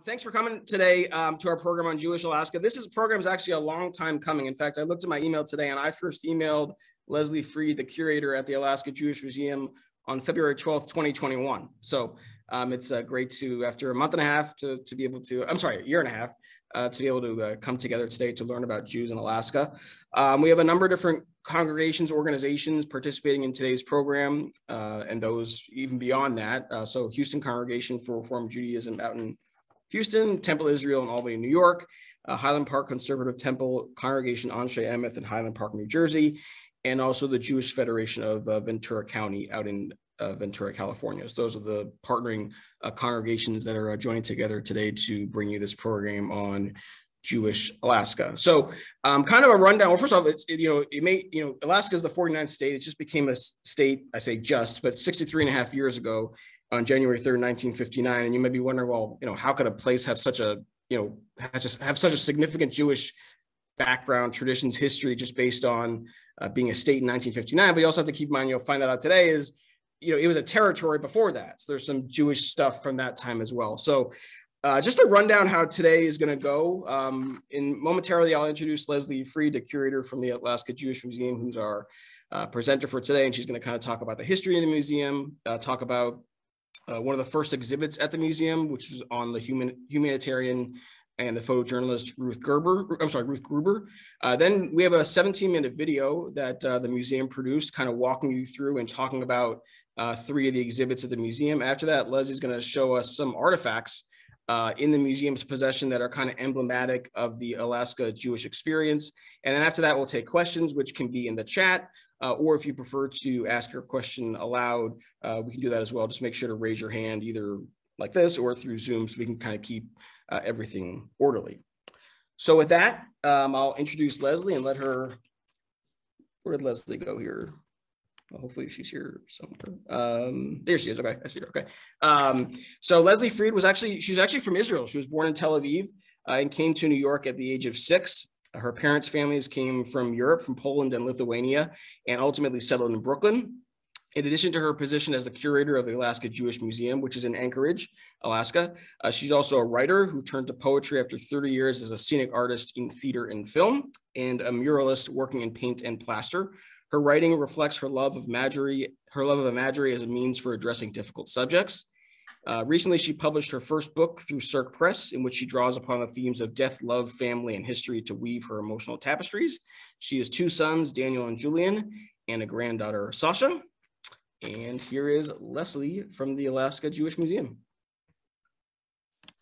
Thanks for coming today to our program on Jewish Alaska. This program is actually a long time coming. In fact, I looked at my email today and I first emailed Leslie Freed, the curator at the Alaska Jewish Museum, on February 12th, 2021. So it's great to, after a month and a half, to be able to, I'm sorry, a year and a half, to be able to come together today to learn about Jews in Alaska. We have a number of different congregations, organizations participating in today's program, and those even beyond that. So Houston Congregation for Reform Judaism out in Houston, Temple Israel in Albany, New York, Highland Park Conservative Temple Congregation Anshe Emeth in Highland Park, New Jersey, and also the Jewish Federation of Ventura County out in Ventura, California. So those are the partnering congregations that are joining together today to bring you this program on Jewish Alaska. So kind of a rundown. Well, first off, Alaska is the 49th state. It just became a state, I say just, but 63 and a half years ago on January 3rd, 1959. And you may be wondering, well, how could a place have such a, have such a significant Jewish background, traditions, history, just based on being a state in 1959. But you also have to keep in mind, find that out today is, it was a territory before that. So there's some Jewish stuff from that time as well. So just to run down how today is going to go. Momentarily, I'll introduce Leslie Freed, the curator from the Alaska Jewish Museum, who's our presenter for today. And she's going to kind of talk about the history of the museum, talk about one of the first exhibits at the museum, which was on the humanitarian and the photojournalist Ruth Gruber. Then we have a 17-minute video that the museum produced, kind of walking you through and talking about 3 of the exhibits at the museum. After that, Leslie's going to show us some artifacts in the museum's possession that are kind of emblematic of the Alaska Jewish experience. And then after that, we'll take questions, which can be in the chat, or if you prefer to ask your question aloud, we can do that as well. Just make sure to raise your hand either like this or through Zoom so we can kind of keep everything orderly. So with that, I'll introduce Leslie and let her, where did Leslie go here? Well, hopefully she's here somewhere. There she is. Okay, I see her. Okay. So Leslie Freed she's actually from Israel. She was born in Tel Aviv and came to New York at the age of 6. Her parents' families came from Europe, from Poland and Lithuania, and ultimately settled in Brooklyn. In addition to her position as the curator of the Alaska Jewish Museum, which is in Anchorage, Alaska, she's also a writer who turned to poetry after 30 years as a scenic artist in theater and film, and a muralist working in paint and plaster. Her writing reflects her love of imagery as a means for addressing difficult subjects. Recently, she published her first book through Cirque Press, in which she draws upon the themes of death, love, family, and history to weave her emotional tapestries. She has 2 sons, Daniel and Julian, and a granddaughter, Sasha. And here is Leslie from the Alaska Jewish Museum.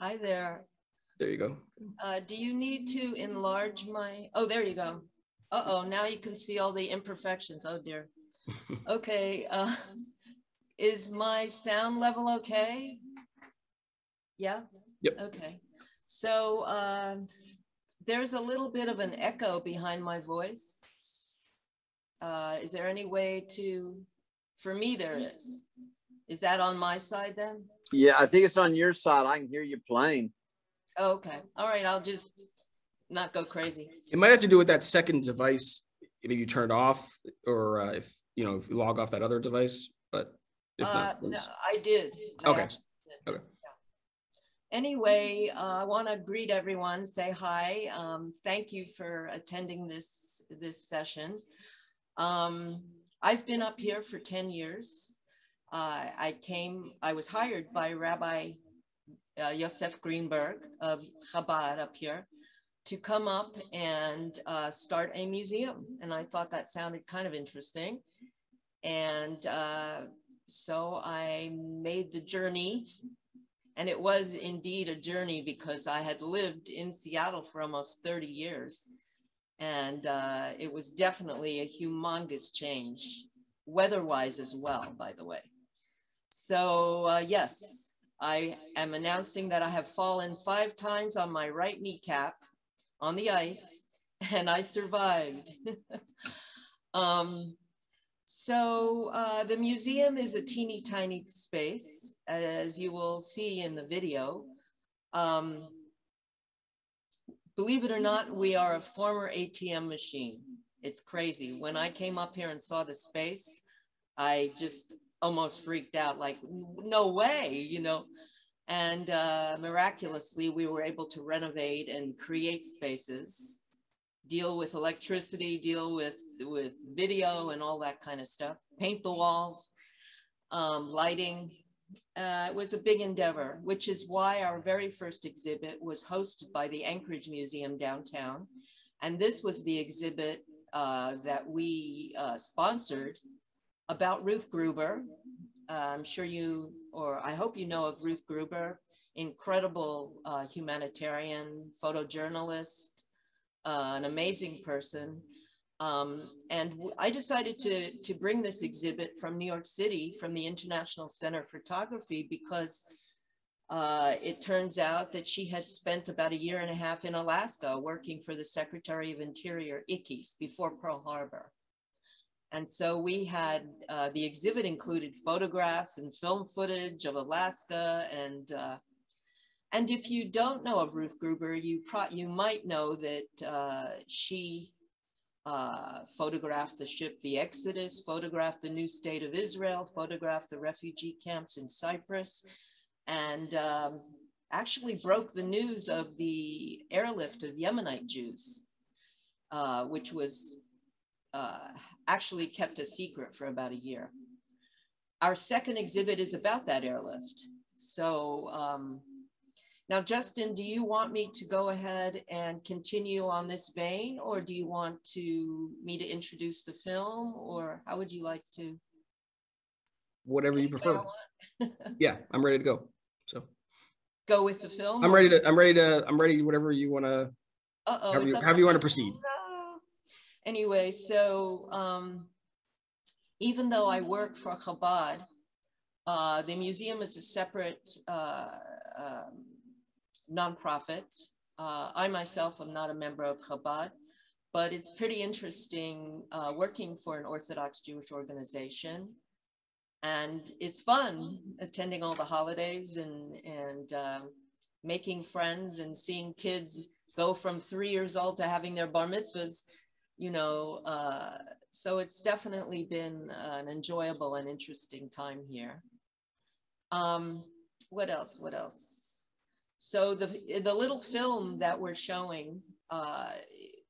Hi there. There you go. Do you need to enlarge my, oh, there you go. Uh-oh, now you can see all the imperfections. Oh dear. Okay, is my sound level okay? Yeah? Yep. Okay. So there's a little bit of an echo behind my voice. Is there any way to, for me there is. Is that on my side then? Yeah, I think it's on your side. I can hear you playing. Okay. All right, I'll just not go crazy. It might have to do with that second device. Maybe you turn it off, or if you log off that other device. But if not, no, I did. Okay. Okay. Yeah. Anyway, I want to greet everyone. Say hi. Thank you for attending this session. I've been up here for 10 years. I was hired by Rabbi Yosef Greenberg of Chabad up here to come up and start a museum. And I thought that sounded kind of interesting. And so I made the journey. And it was indeed a journey because I had lived in Seattle for almost 30 years. And it was definitely a humongous change, weather-wise as well, by the way. So yes, I am announcing that I have fallen 5 times on my right kneecap on the ice, and I survived. So the museum is a teeny tiny space, as you will see in the video. Believe it or not, we are a former ATM machine. It's crazy. When I came up here and saw the space, I just almost freaked out, like, no way, And miraculously, we were able to renovate and create spaces, deal with electricity, deal with video and all that kind of stuff, paint the walls, lighting. It was a big endeavor, which is why our very first exhibit was hosted by the Anchorage Museum downtown. And this was the exhibit that we sponsored about Ruth Gruber. I'm sure you, or I hope you know of Ruth Gruber, incredible humanitarian, photojournalist, an amazing person. And I decided to bring this exhibit from New York City, from the International Center for Photography, because it turns out that she had spent about 1.5 years in Alaska working for the Secretary of Interior, Ickes, before Pearl Harbor. And so we had, the exhibit included photographs and film footage of Alaska. And if you don't know of Ruth Gruber, you might know that she photographed the ship, the Exodus, photographed the new state of Israel, photographed the refugee camps in Cyprus, and actually broke the news of the airlift of Yemenite Jews, which was actually kept a secret for about 1 year. Our second exhibit is about that airlift. So now, Justin, do you want me to go ahead and continue on this vein, or do you want me to introduce the film, or how would you like to? Whatever you prefer. Yeah, I'm ready to go. So go with the film. I'm ready. Whatever you want to. However you want to proceed. Anyway, so even though I work for Chabad, the museum is a separate nonprofit. I myself am not a member of Chabad, but it's pretty interesting working for an Orthodox Jewish organization. And it's fun attending all the holidays and making friends and seeing kids go from 3 years old to having their bar mitzvahs, you know. So it's definitely been an enjoyable and interesting time here. What else? So the little film that we're showing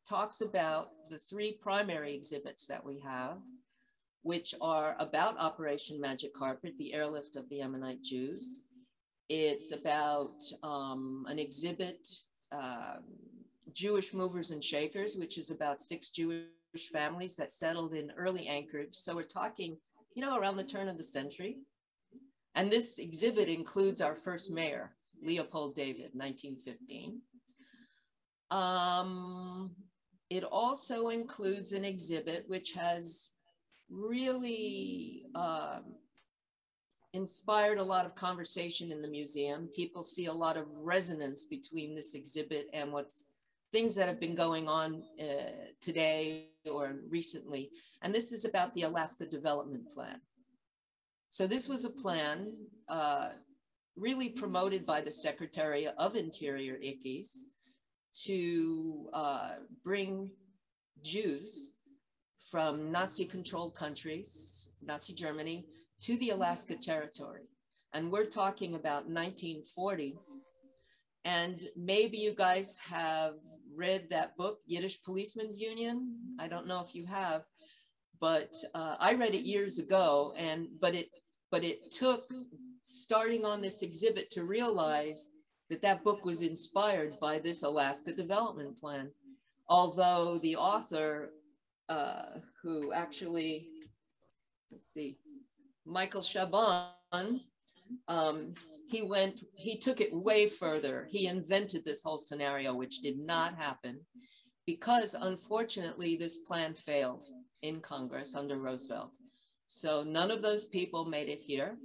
talks about the 3 primary exhibits that we have, which are about Operation Magic Carpet, the airlift of the Yemenite Jews. It's about an exhibit, Jewish Movers and Shakers, which is about 6 Jewish families that settled in early Anchorage. So we're talking, you know, around the turn of the century. And this exhibit includes our first mayor, Leopold David, 1915. It also includes an exhibit which has really inspired a lot of conversation in the museum. People see a lot of resonance between this exhibit and things that have been going on today or recently. And this is about the Alaska Development Plan. So this was a plan really promoted by the Secretary of Interior, Ickes, to bring Jews from Nazi-controlled countries, Nazi Germany, to the Alaska Territory. And we're talking about 1940. And maybe you guys have read that book, Yiddish Policeman's Union. I don't know if you have, but I read it years ago. But it took starting on this exhibit to realize that book was inspired by this Alaska Development Plan. Although the author, who actually, let's see, Michael Chabon, he took it way further. He invented this whole scenario, which did not happen because unfortunately this plan failed in Congress under Roosevelt. So none of those people made it here.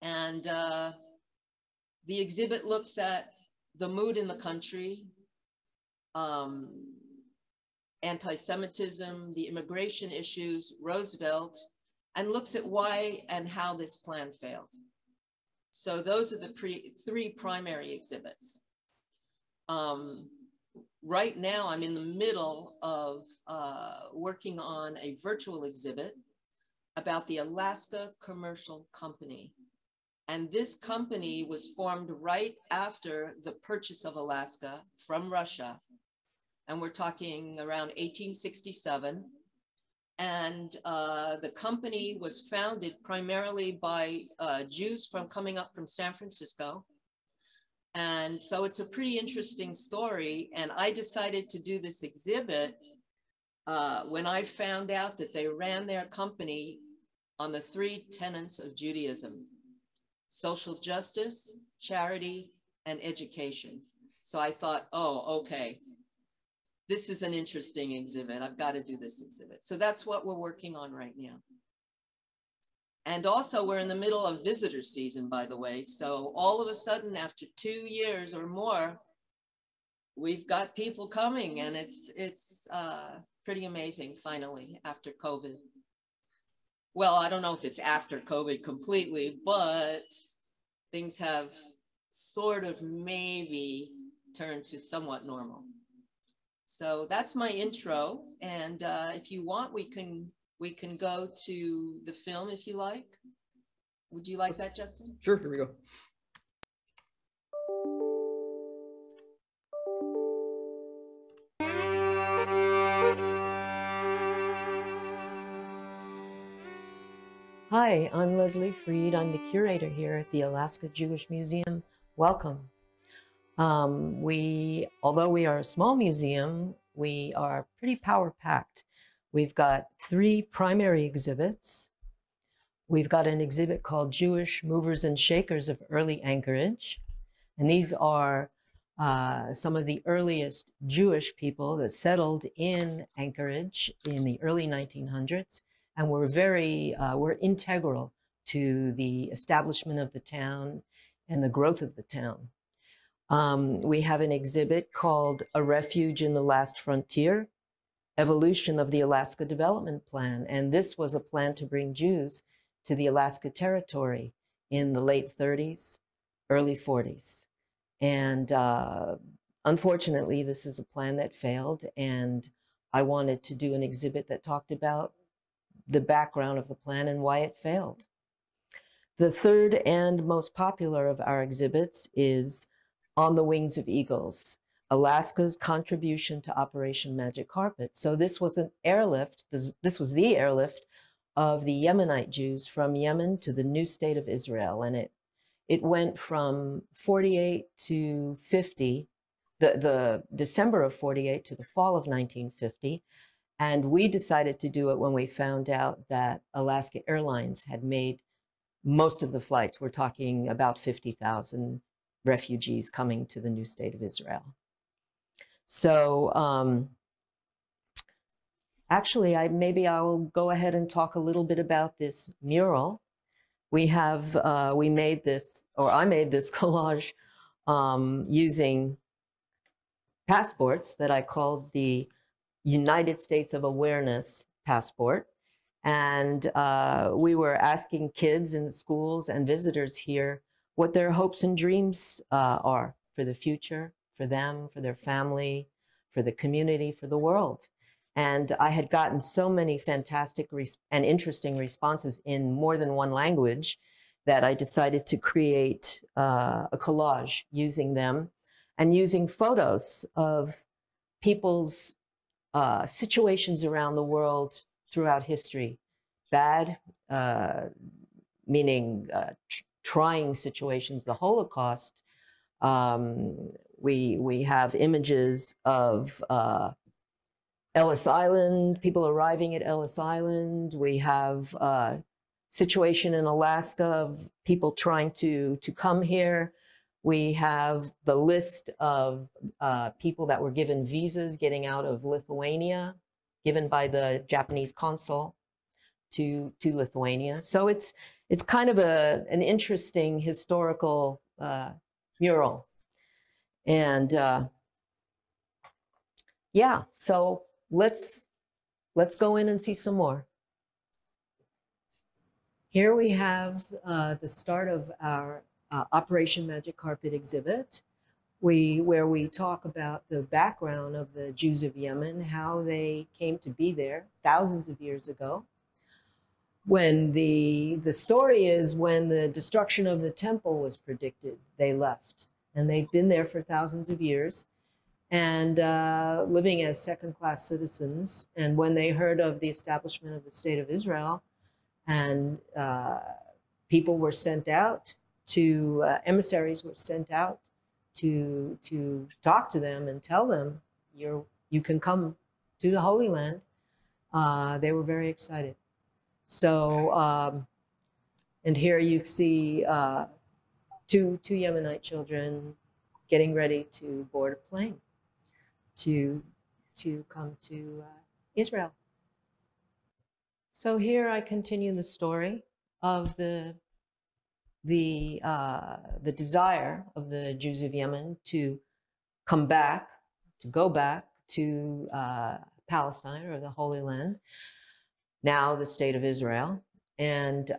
And the exhibit looks at the mood in the country, anti-Semitism, the immigration issues, Roosevelt, and looks at why and how this plan failed. So those are the 3 primary exhibits. Right now, I'm in the middle of working on a virtual exhibit about the Alaska Commercial Company. And this company was formed right after the purchase of Alaska from Russia. And we're talking around 1867. And the company was founded primarily by Jews coming up from San Francisco. And so it's a pretty interesting story. And I decided to do this exhibit when I found out that they ran their company on the 3 tenets of Judaism: social justice, charity, and education. So I thought, oh, okay, this is an interesting exhibit. I've got to do this exhibit. So that's what we're working on right now. And also we're in the middle of visitor season, by the way. So all of a sudden, after 2 years or more, we've got people coming, and it's pretty amazing finally after COVID. Well, I don't know if it's after COVID completely, but things have sort of maybe turned to somewhat normal. So that's my intro. And if you want, we can go to the film if you like. Would you like that, Justin? Sure, here we go. Hi, I'm Leslie Freed. I'm the curator here at the Alaska Jewish Museum. Welcome. Although we are a small museum, we are pretty power-packed. We've got 3 primary exhibits. We've got an exhibit called Jewish Movers and Shakers of Early Anchorage. And these are some of the earliest Jewish people that settled in Anchorage in the early 1900s. And we're integral to the establishment of the town and the growth of the town. We have an exhibit called A Refuge in the Last Frontier, Evolution of the Alaska Development Plan. And this was a plan to bring Jews to the Alaska Territory in the late 30s, early 40s. And unfortunately, this is a plan that failed. And I wanted to do an exhibit that talked about the background of the plan and why it failed. The third and most popular of our exhibits is On the Wings of Eagles, Alaska's contribution to Operation Magic Carpet. So this was an airlift, this was the airlift of the Yemenite Jews from Yemen to the new state of Israel. And it went from 48 to 50, the December of 48 to the fall of 1950. And we decided to do it when we found out that Alaska Airlines had made most of the flights. We're talking about 50,000 refugees coming to the new state of Israel. So actually, maybe I will go ahead and talk a little bit about this mural. We made this, or I made this collage using passports that I called the United States of Awareness passport. And we were asking kids in schools and visitors here what their hopes and dreams are for the future, for them, for their family, for the community, for the world. And I had gotten so many fantastic and interesting responses in more than one language that I decided to create a collage using them and using photos of people's situations around the world throughout history. Bad, meaning trying situations, the Holocaust. We have images of Ellis Island, people arriving at Ellis Island. We have a situation in Alaska of people trying to come here. We have the list of people that were given visas getting out of Lithuania, given by the Japanese consul to Lithuania. So it's kind of an interesting historical mural. And yeah, so let's go in and see some more. Here we have the start of our Operation Magic Carpet exhibit, where we talk about the background of the Jews of Yemen, how they came to be there thousands of years ago. when the story is when the destruction of the temple was predicted, they left. And they've been there for thousands of years and living as second-class citizens. And when they heard of the establishment of the State of Israel, and people were sent out to, emissaries were sent out to talk to them and tell them, you can come to the Holy Land. They were very excited. So, and here you see two Yemenite children getting ready to board a plane to come to Israel. So here I continue the story of the desire of the Jews of Yemen to come back, to go back to Palestine, or the Holy Land, now the State of Israel. And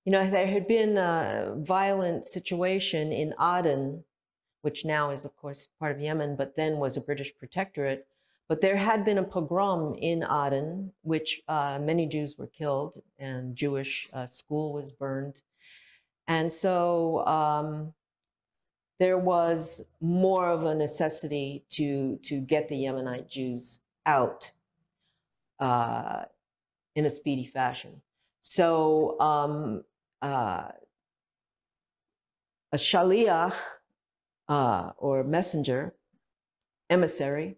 you know, there had been a violent situation in Aden, which now is, of course, part of Yemen, but then was a British protectorate. But there had been a pogrom in Aden, which many Jews were killed, and Jewish school was burned. And so there was more of a necessity to get the Yemenite Jews out in a speedy fashion. So a shaliach, or messenger, emissary,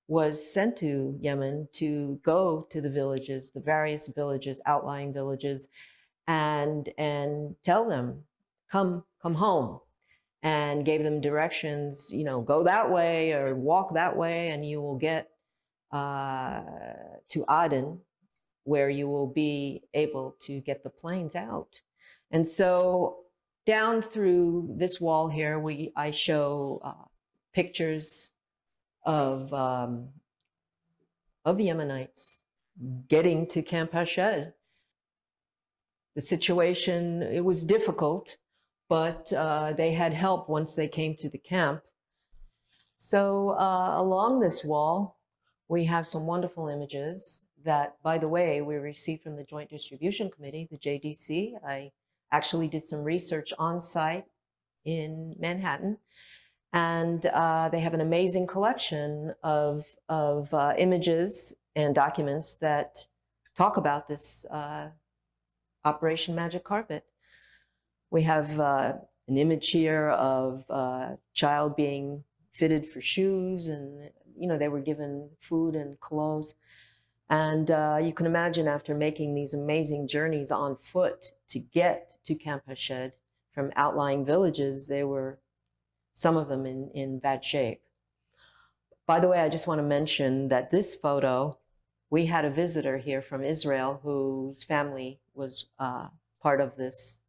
was sent to Yemen to go to the villages, the various villages, outlying villages, and tell them, come home, and gave them directions, you know, go that way or walk that way, and you will get to Aden, where you will be able to get the planes out. And so down through this wall here, I show pictures of Yemenites getting to Camp Hachel. The situation, it was difficult, but they had help once they came to the camp. So along this wall, we have some wonderful images that, by the way, we received from the Joint Distribution Committee, the JDC. I actually did some research on site in Manhattan, and they have an amazing collection of images and documents that talk about this Operation Magic Carpet. We have an image here of a child being fitted for shoes, and you know, they were given food and clothes. And you can imagine, after making these amazing journeys on foot to get to Camp Hachel from outlying villages, they were, some of them, in bad shape. By the way, I just want to mention that this photo, we had a visitor here from Israel whose family was part of this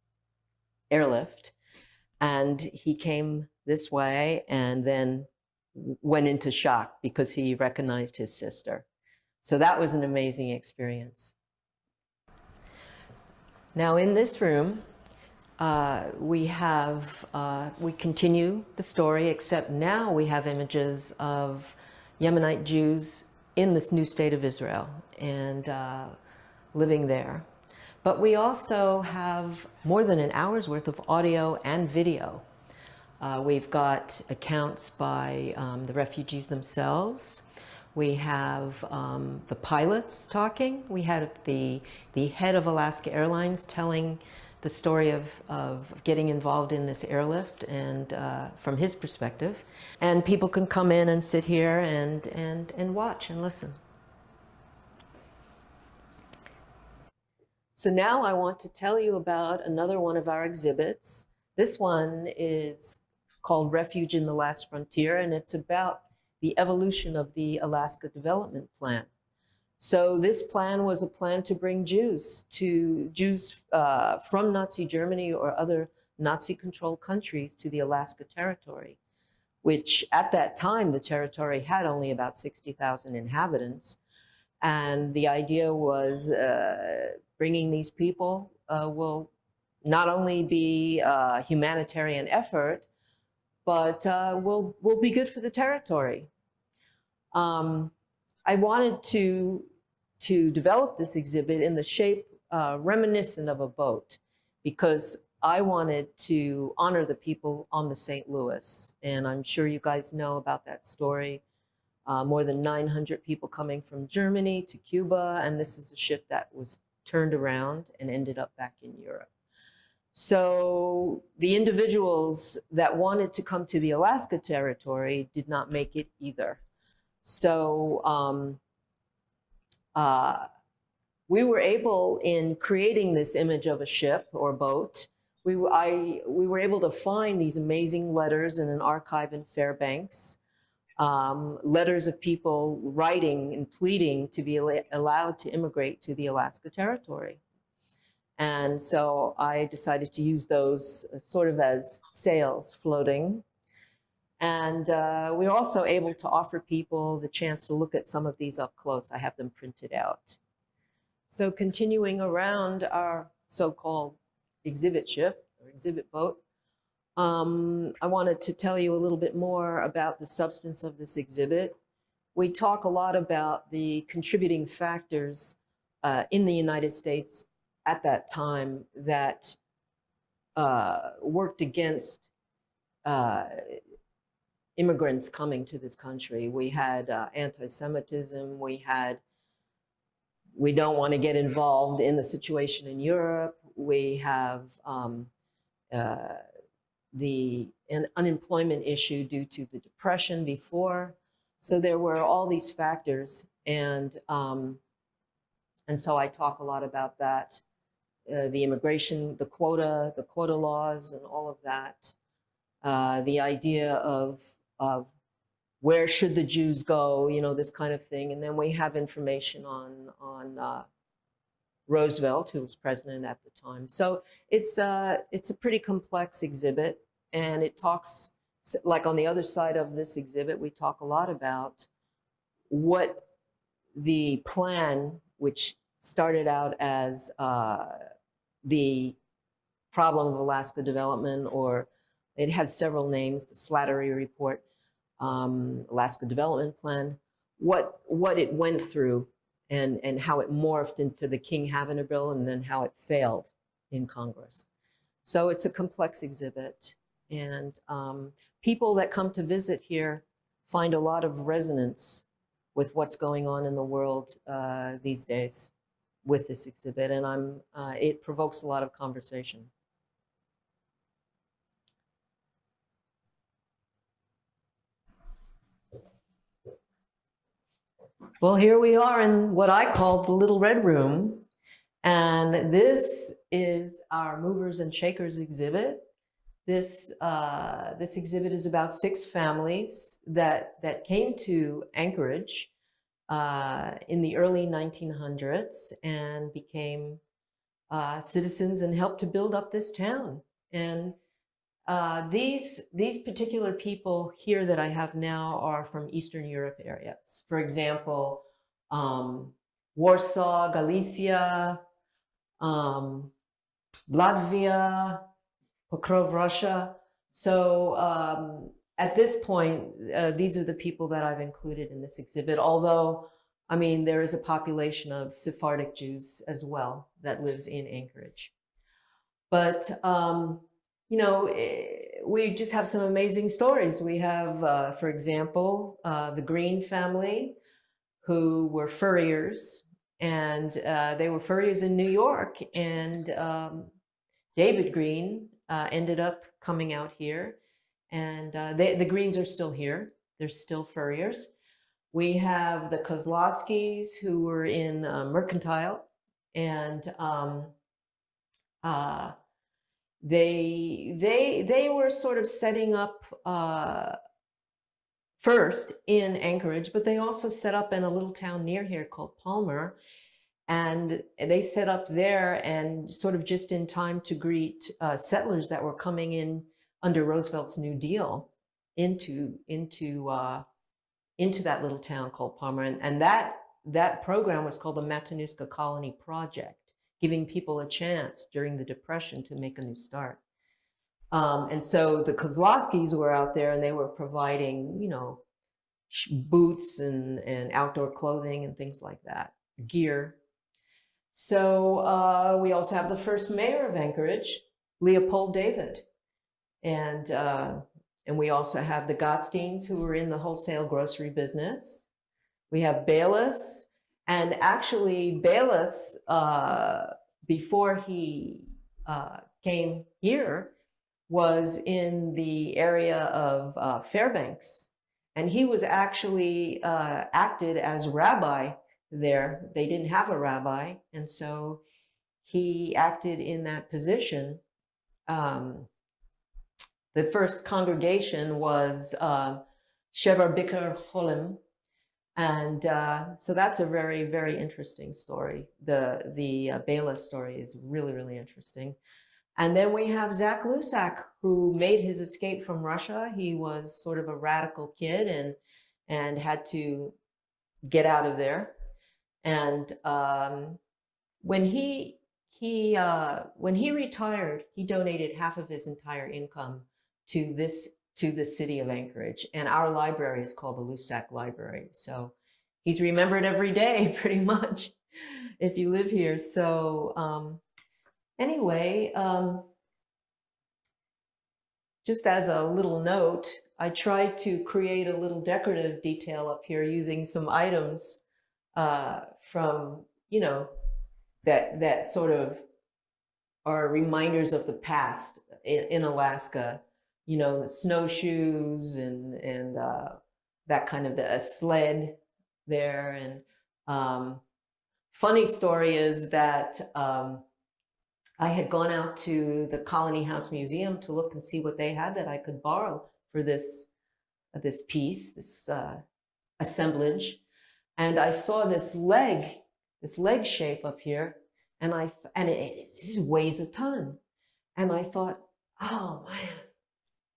airlift. And he came this way and then went into shock because he recognized his sister. So that was an amazing experience. Now in this room, we continue the story, except now we have images of Yemenite Jews in this new state of Israel and living there. But we also have more than an hour's worth of audio and video. We've got accounts by the refugees themselves. We have the pilots talking. We had the head of Alaska Airlines telling the story of getting involved in this airlift, and from his perspective. And people can come in and sit here and watch and listen. So now I want to tell you about another one of our exhibits. This one is called Refuge in the Last Frontier, and it's about the evolution of the Alaska Development Plan. So this plan was a plan to bring Jews from Nazi Germany or other Nazi-controlled countries to the Alaska Territory, which at that time the territory had only about 60,000 inhabitants. And the idea was bringing these people will not only be a humanitarian effort, but will be good for the territory. I wanted to develop this exhibit in the shape reminiscent of a boat, because I wanted to honor the people on the St. Louis. And I'm sure you guys know about that story. More than 900 people coming from Germany to Cuba. And this is a ship that was turned around and ended up back in Europe. So the individuals that wanted to come to the Alaska Territory did not make it either. So we were able, in creating this image of a ship or boat, we were able to find these amazing letters in an archive in Fairbanks, letters of people writing and pleading to be allowed to immigrate to the Alaska Territory. And so I decided to use those sort of as sails floating. And we were also able to offer people the chance to look at some of these up close. I have them printed out. So continuing around our so-called exhibit ship or exhibit boat, I wanted to tell you a little bit more about the substance of this exhibit. We talk a lot about the contributing factors in the United States at that time that worked against immigrants coming to this country. We had anti-Semitism. We don't want to get involved in the situation in Europe. We have the unemployment issue due to the Depression before. So there were all these factors, and so I talk a lot about that, the immigration, the quota laws, and all of that. The idea of where should the Jews go, you know, this kind of thing. And then we have information on Roosevelt, who was president at the time. So it's a pretty complex exhibit, and it talks, like on the other side of this exhibit, we talk a lot about what the plan, which started out as the problem of Alaska development, or it had several names, the Slattery Report, Alaska Development Plan, what it went through, and how it morphed into the King-Havner Bill, and then how it failed in Congress. So it's a complex exhibit, and people that come to visit here find a lot of resonance with what's going on in the world these days with this exhibit, and it provokes a lot of conversation. Well, here we are in what I call the Little Red Room, and this is our Movers and Shakers exhibit. This exhibit is about 6 families that came to Anchorage in the early 1900s and became citizens and helped to build up this town. And these particular people here that I have now are from Eastern Europe areas. For example, Warsaw, Galicia, Latvia, Pokrov, Russia. So at this point, these are the people that I've included in this exhibit, although, I mean, there is a population of Sephardic Jews as well that lives in Anchorage. But you know, we just have some amazing stories. We have, for example, the Green family, who were furriers, and they were furriers in New York. And David Green ended up coming out here, and the Greens are still here. They're still furriers. We have the Kozlowskis, who were in Mercantile, and they were sort of setting up first in Anchorage, but they also set up in a little town near here called Palmer. And they set up there, and sort of just in time to greet settlers that were coming in under Roosevelt's New Deal into that little town called Palmer. And that program was called the Matanuska Colony Project, giving people a chance during the Depression to make a new start. And so the Kozlowskis were out there, and they were providing, you know, boots and outdoor clothing and things like that, gear. So we also have the first mayor of Anchorage, Leopold David. And we also have the Gottsteins, who were in the wholesale grocery business. We have Bayless, and actually Bayless, before he came here, was in the area of Fairbanks. And he was actually acted as rabbi there. They didn't have a rabbi, and so he acted in that position. The first congregation was Shever Biker Cholim, and so that's a very, very interesting story. The Bela story is really, really interesting. And then we have Zach Lusak, who made his escape from Russia. He was sort of a radical kid and had to get out of there. And when he retired, he donated half of his entire income to the city of Anchorage. And our library is called the Lusak Library. So he's remembered every day, pretty much, if you live here. So anyway, just as a little note, I tried to create a little decorative detail up here using some items from, you know, that sort of are reminders of the past in Alaska, you know, the snowshoes and that kind of a sled there. And funny story is that I had gone out to the Colony House Museum to look and see what they had that I could borrow for this piece, this assemblage. And I saw this leg shape up here, and it just weighs a ton. And I thought, oh man,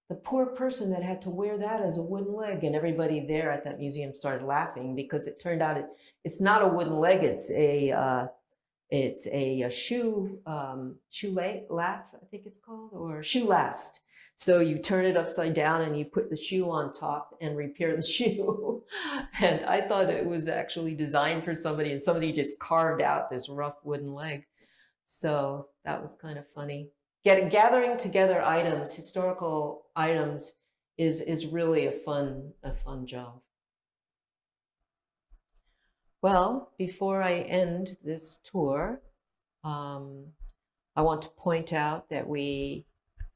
the poor person that had to wear that as a wooden leg. And everybody there at that museum started laughing, because it turned out it's not a wooden leg, it's a shoe lath, I think it's called, or shoe last. So you turn it upside down and you put the shoe on top and repair the shoe. And I thought it was actually designed for somebody, and somebody just carved out this rough wooden leg. So that was kind of funny. Gathering together items, historical items, is really a fun job. Well, before I end this tour, I want to point out that we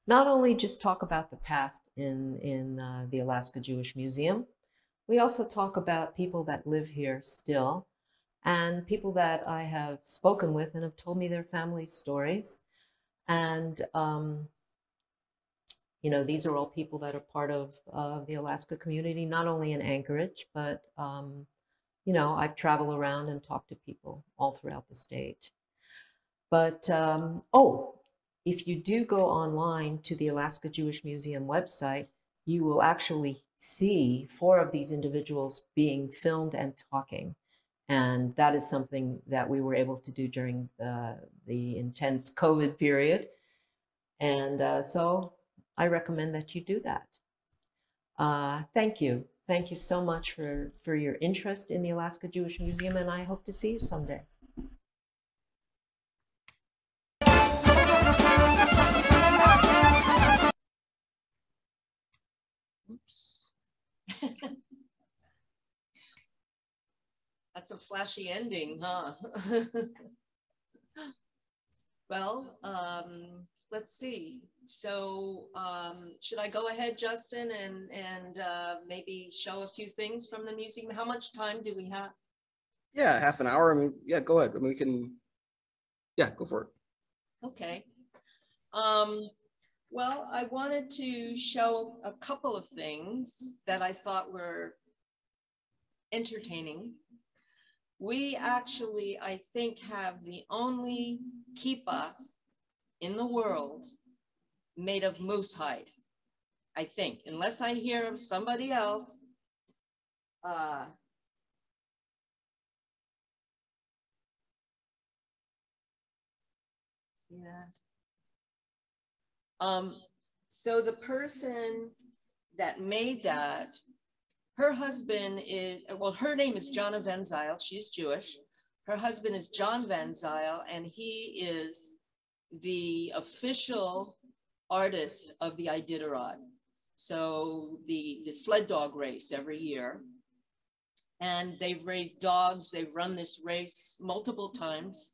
not only just talk about the past in the Alaska Jewish Museum, we also talk about people that live here still, and people that I have spoken with and have told me their family stories. And, you know, these are all people that are part of the Alaska community, not only in Anchorage, but you know, I've traveled around and talked to people all throughout the state. But, oh, if you do go online to the Alaska Jewish Museum website, you will actually see 4 of these individuals being filmed and talking. And that is something that we were able to do during the intense COVID period. And so I recommend that you do that. Thank you. Thank you so much for your interest in the Alaska Jewish Museum, and I hope to see you someday. Oops. That's a flashy ending, huh? Well, let's see. So should I go ahead, Justin, and maybe show a few things from the museum? How much time do we have? Yeah, half an hour. I mean, yeah, go ahead. I mean, we can, yeah, go for it. Okay. Well, I wanted to show a couple of things that I thought were entertaining. We actually, I think, have the only kippah in the world made of moose hide, I think, unless I hear of somebody else. See that? So the person that made that, her husband is, well, her name is Jonna Van Zyl. She's Jewish. Her husband is John Van Zyl, and he is the official artist of the Iditarod. So the sled dog race every year. And they've raised dogs. They've run this race multiple times.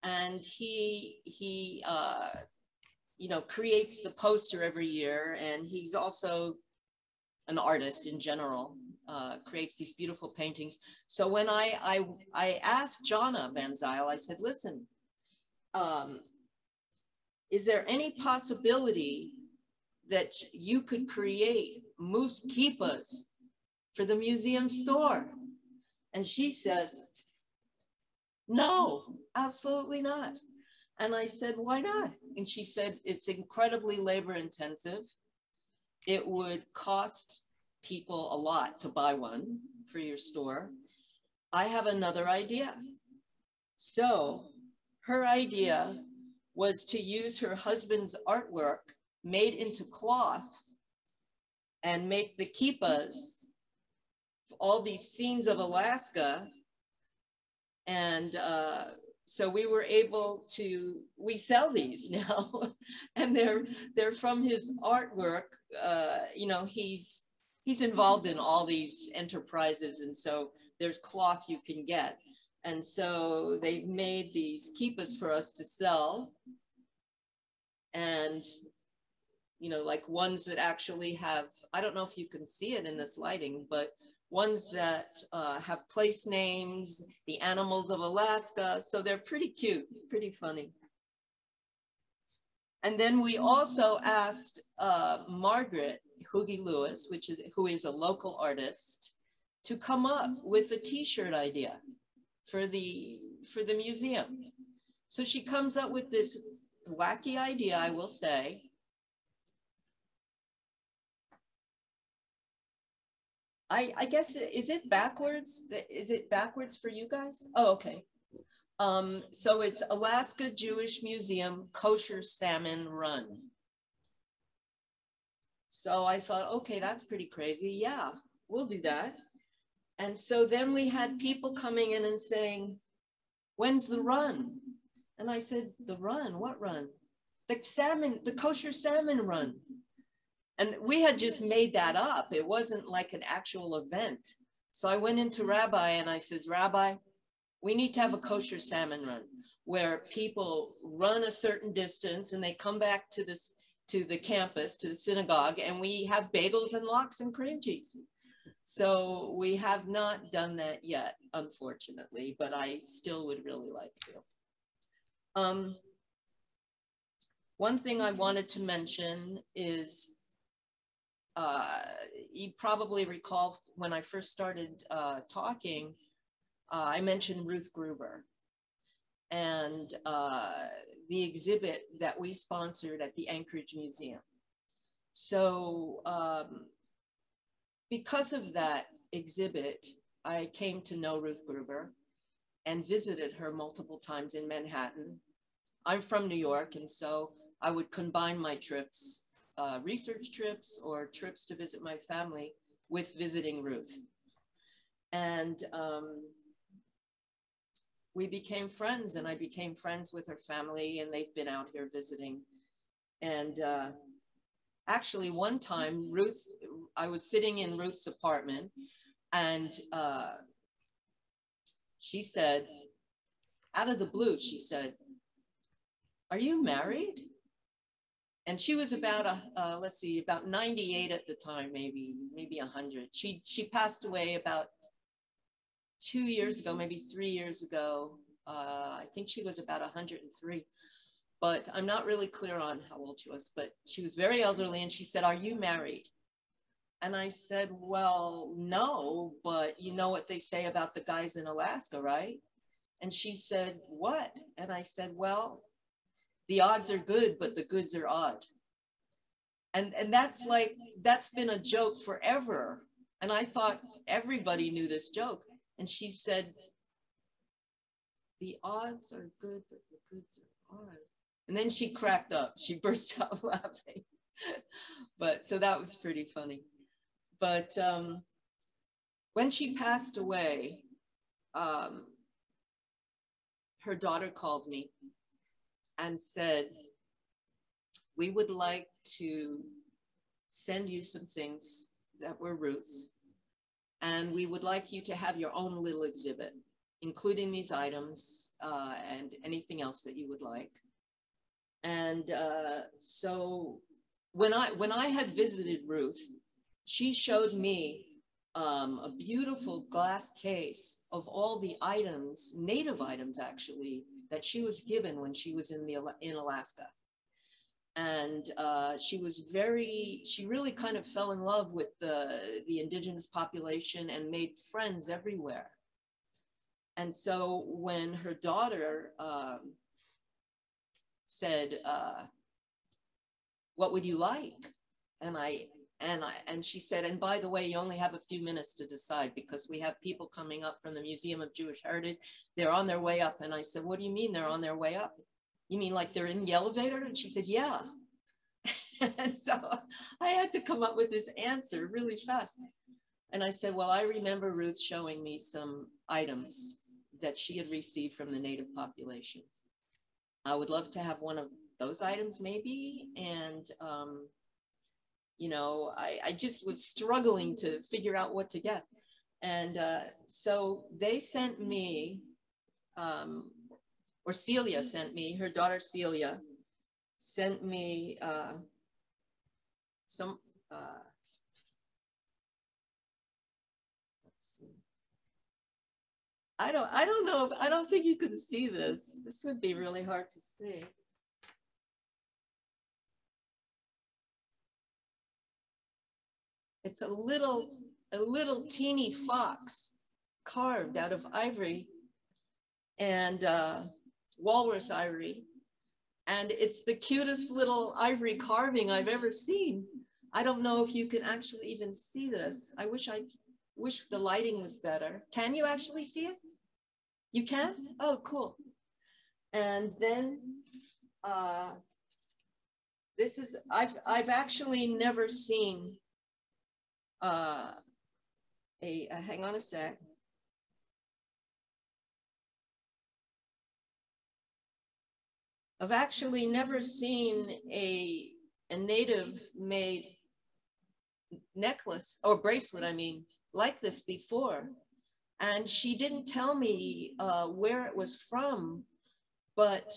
And he you know, creates the poster every year. And he's also an artist in general, creates these beautiful paintings. So when I asked Jonna Van Zyl, I said, listen, is there any possibility that you could create moose kippas for the museum store? And she says, no, absolutely not. And I said, why not? And she said, it's incredibly labor intensive. It would cost people a lot to buy one for your store. I have another idea. So her idea was to use her husband's artwork made into cloth and make the kippas, all these scenes of Alaska. And so we were able to, we sell these now, and they're from his artwork. You know, he's involved in all these enterprises, and so there's cloth you can get. And so they've made these kippas for us to sell. And, you know, like ones that actually have, I don't know if you can see it in this lighting, but ones that have place names, the animals of Alaska. So they're pretty cute, pretty funny. And then we also asked Margaret Hoogie Lewis, who is a local artist, to come up with a t-shirt idea for the museum. So she comes up with this wacky idea, I will say. I guess, is it backwards? Is it backwards for you guys? Oh, okay. So it's Alaska Jewish Museum Kosher Salmon Run. So I thought, okay, that's pretty crazy. Yeah, we'll do that. And so then we had people coming in and saying, when's the run? And I said, the run? What run? The Kosher Salmon Run. And we had just made that up. It wasn't like an actual event. So I went into Rabbi and I says, Rabbi, we need to have a kosher salmon run where people run a certain distance and they come back to the campus, to the synagogue, and we have bagels and lox and cream cheese. So we have not done that yet, unfortunately, but I still would really like to. One thing I wanted to mention is, you probably recall when I first started talking, I mentioned Ruth Gruber and the exhibit that we sponsored at the Anchorage Museum. So because of that exhibit, I came to know Ruth Gruber and visited her multiple times in Manhattan. I'm from New York, and so I would combine my trips, research trips or trips to visit my family, with visiting Ruth. And we became friends, and I became friends with her family, and they've been out here visiting. And actually one time, I was sitting in Ruth's apartment, and she said, out of the blue, she said, are you married? And she was about, let's see, about 98 at the time, maybe 100. She passed away about 2 years ago, maybe 3 years ago. I think she was about 103, but I'm not really clear on how old she was, but she was very elderly, and she said, are you married? And I said, well, no, but you know what they say about the guys in Alaska, right? And she said, what? And I said, well, the odds are good, but the goods are odd. And that's been a joke forever. And I thought everybody knew this joke. And she said, the odds are good, but the goods are odd. And then she cracked up. She burst out laughing. But so that was pretty funny. But when she passed away, her daughter called me and said, we would like to send you some things that were Ruth's, and we would like you to have your own little exhibit, including these items and anything else that you would like. And so when I had visited Ruth, she showed me a beautiful glass case of all the items, native items actually, that she was given when she was in Alaska. And she really kind of fell in love with the indigenous population and made friends everywhere. And so when her daughter said, what would you like? And she said, and by the way, you only have a few minutes to decide because we have people coming up from the Museum of Jewish Heritage. They're on their way up. And I said, what do you mean they're on their way up? You mean like they're in the elevator? And she said, yeah. And so I had to come up with this answer really fast. And I said, well, I remember Ruth showing me some items that she had received from the native population. I would love to have one of those items maybe. And, you know, I just was struggling to figure out what to get. And so they sent me, or Celia sent me, her daughter Celia sent me some, let's see. I don't know if, I don't think you can see this. This would be really hard to see. It's a little teeny fox carved out of ivory and walrus ivory. And it's the cutest little ivory carving I've ever seen. I don't know if you can actually even see this. I wish the lighting was better. Can you actually see it? You can? Oh, cool. And then this is, I've actually never seen hang on a sec. I've actually never seen a native made necklace or bracelet, I mean, like this before. And she didn't tell me where it was from, but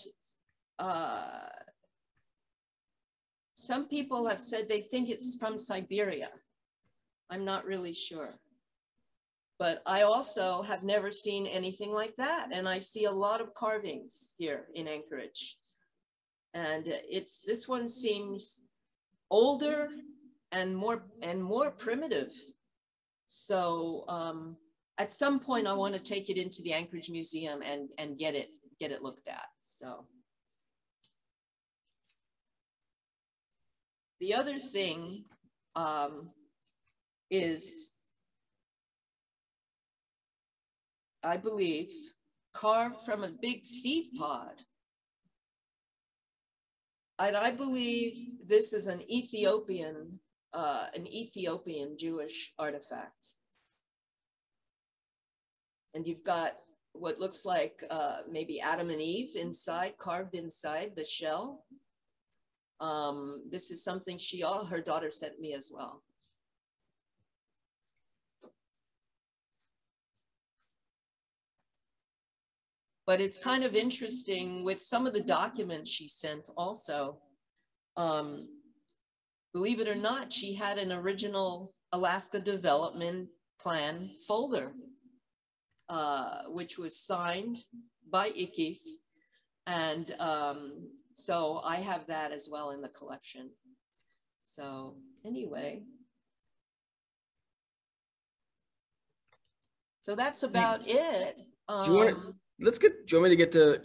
some people have said they think it's from Siberia. I'm not really sure. But I also have never seen anything like that. And I see a lot of carvings here in Anchorage. And this one seems older and more primitive. So at some point I want to take it into the Anchorage Museum and get it looked at. So the other thing is, I believe, carved from a big seed pod. And I believe this is an Ethiopian Jewish artifact. And you've got what looks like maybe Adam and Eve inside, carved inside the shell. This is something her daughter sent me as well. But it's kind of interesting with some of the documents she sent also. Believe it or not, she had an original Alaska Development Plan folder, which was signed by Ikis. And so I have that as well in the collection. So anyway. So that's about it. Do you want me to get to,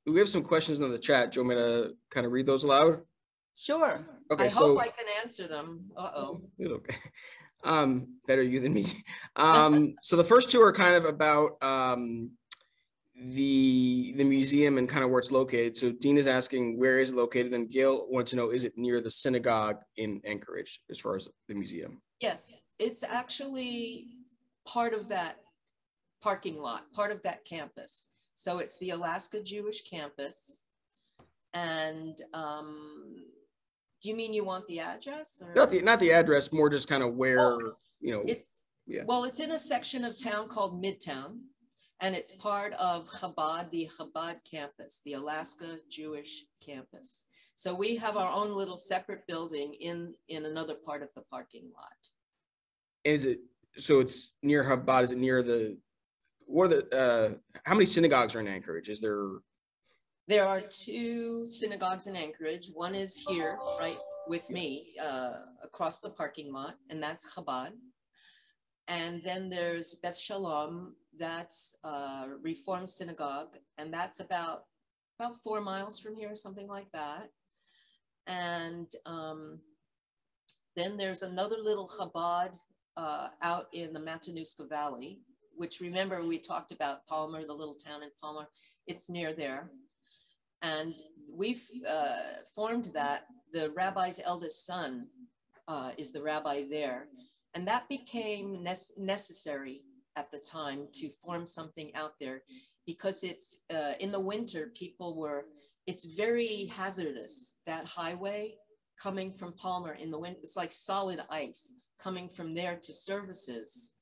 we have some questions in the chat. Do you want me to kind of read those aloud? Sure. Okay, I hope I can answer them. Uh-oh. Okay. Better you than me. So the first two are kind of about the museum and kind of where it's located. So Dean is asking where is it located, and Gail wants to know, is it near the synagogue in Anchorage as far as the museum? Yes, it's actually part of that parking lot, part of that campus. So it's the Alaska Jewish campus. And do you mean you want the address? Or? Not the address, more just kind of where, you know. Well, it's in a section of town called Midtown, and it's part of Chabad, the Chabad campus, the Alaska Jewish campus. So we have our own little separate building in another part of the parking lot. So it's near Chabad? Is it near how many synagogues are in Anchorage? Is there? There are 2 synagogues in Anchorage. One is here, right with me, across the parking lot, and that's Chabad. And then there's Beth Shalom, that's Reformed Synagogue, and that's about 4 miles from here, something like that. And then there's another little Chabad out in the Matanuska Valley, which, remember, we talked about Palmer, the little town in Palmer. It's near there. And we've formed that. The rabbi's eldest son is the rabbi there. And that became necessary at the time to form something out there, because it's in the winter, it's very hazardous, that highway coming from Palmer in the winter. It's like solid ice coming from there to services.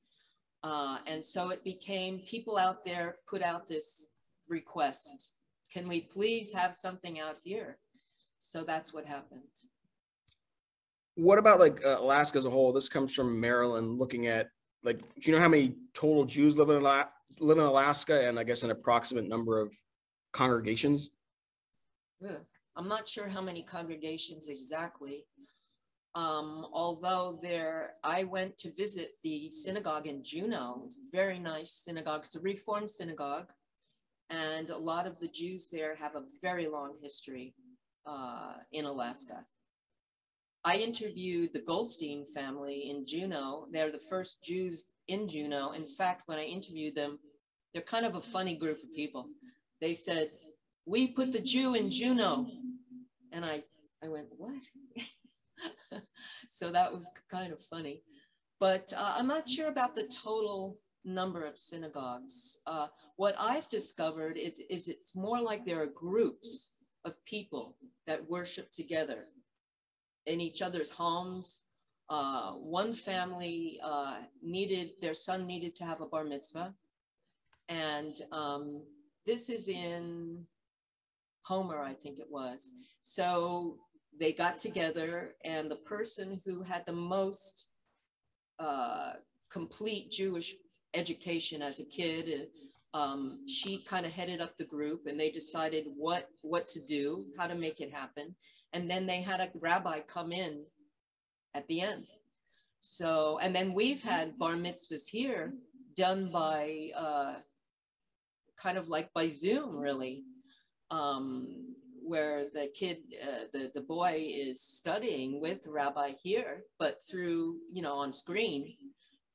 And so it became, people out there put out this request, can we please have something out here? So that's what happened. What about like Alaska as a whole? This comes from Maryland, looking at, like, do you know how many total Jews live in Alaska, and I guess an approximate number of congregations? I'm not sure how many congregations exactly. Although I went to visit the synagogue in Juneau. It's a very nice synagogue. It's a Reformed synagogue. And a lot of the Jews there have a very long history in Alaska. I interviewed the Goldstein family in Juneau. They're the first Jews in Juneau. In fact, when I interviewed them, they're kind of a funny group of people. They said, "We put the Jew in Juneau." And I went, "What?" So that was kind of funny. But I'm not sure about the total number of synagogues. What I've discovered is it's more like there are groups of people that worship together in each other's homes. One family their son needed to have a bar mitzvah. And this is in Homer, I think it was. So they got together, and the person who had the most complete Jewish education as a kid, she kind of headed up the group, and they decided what to do, how to make it happen. And then they had a rabbi come in at the end. So, and then we've had bar mitzvahs here done by kind of like by Zoom, really, where the kid, the boy is studying with the rabbi here, but through, on screen.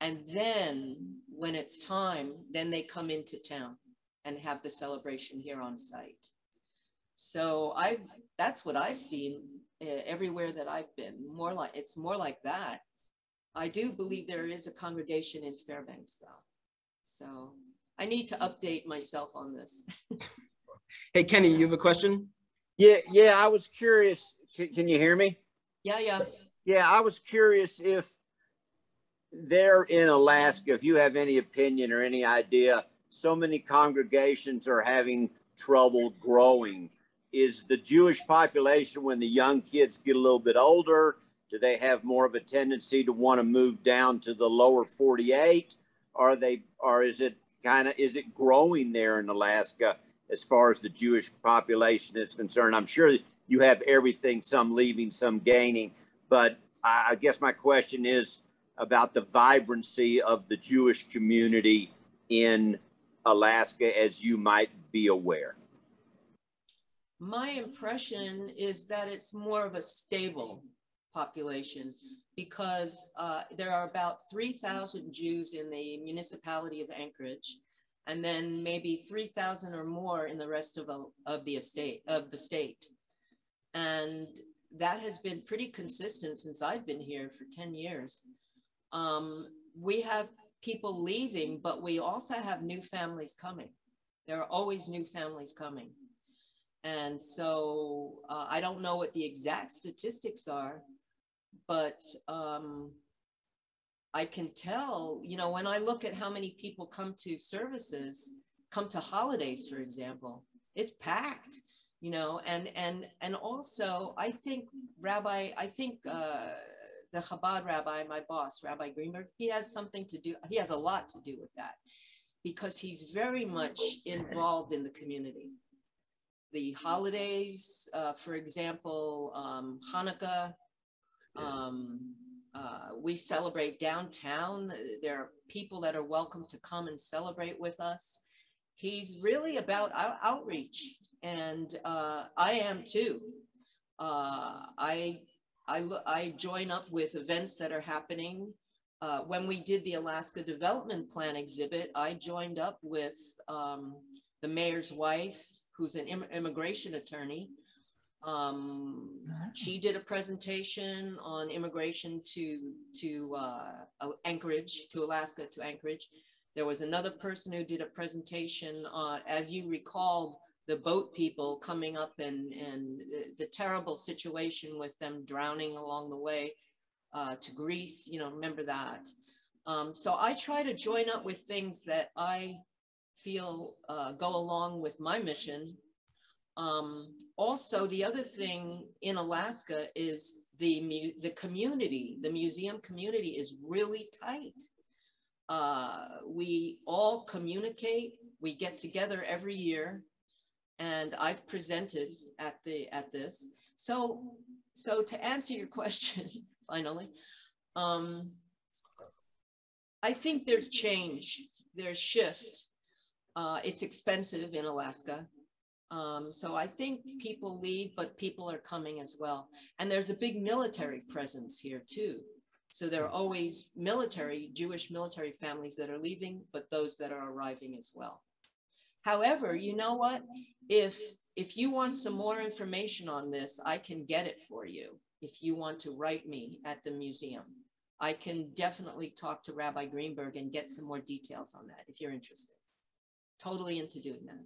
And then when it's time, then they come into town and have the celebration here on site. So that's what I've seen everywhere that I've been. It's more like that. I do believe there is a congregation in Fairbanks, though. So I need to update myself on this. Hey, Kenny, you have a question? Yeah, I was curious. Can you hear me? Yeah. Yeah, I was curious if there in Alaska, if you have any opinion or any idea, so many congregations are having trouble growing. Is the Jewish population, when the young kids get a little bit older, do they have more of a tendency to want to move down to the lower 48? Or is it growing there in Alaska as far as the Jewish population is concerned? I'm sure you have everything, some leaving, some gaining, but I guess my question is about the vibrancy of the Jewish community in Alaska, as you might be aware. My impression is that it's more of a stable population, because there are about 3,000 Jews in the municipality of Anchorage, and then maybe 3,000 or more in the rest of the state. And that has been pretty consistent since I've been here for 10 years. We have people leaving, but we also have new families coming. There are always new families coming. And so I don't know what the exact statistics are, but I can tell, you know, when I look at how many people come to services, come to holidays, for example, it's packed, you know, and also I think the Chabad rabbi, my boss, Rabbi Greenberg, he has a lot to do with that, because he's very much involved in the community. The holidays, for example, Hanukkah, we celebrate downtown. There are people that are welcome to come and celebrate with us. He's really about outreach, and I am too. I join up with events that are happening. When we did the Alaska Development Plan exhibit, I joined up with the mayor's wife, who's an immigration attorney. She did a presentation on immigration to Anchorage, to Alaska, to Anchorage. There was another person who did a presentation on, as you recall, the boat people coming up and the terrible situation with them drowning along the way to Greece, you know, remember that. So I try to join up with things that I feel go along with my mission. Also, the other thing in Alaska is the community, the museum community is really tight. We all communicate, we get together every year, and I've presented at this. So to answer your question, finally, I think there's change, there's shift. It's expensive in Alaska. So I think people leave, but people are coming as well. And there's a big military presence here too. So there are always Jewish military families that are leaving, but those that are arriving as well. However, you know what? If you want some more information on this, I can get it for you. If you want to write me at the museum, I can definitely talk to Rabbi Greenberg and get some more details on that if you're interested. Totally into doing that.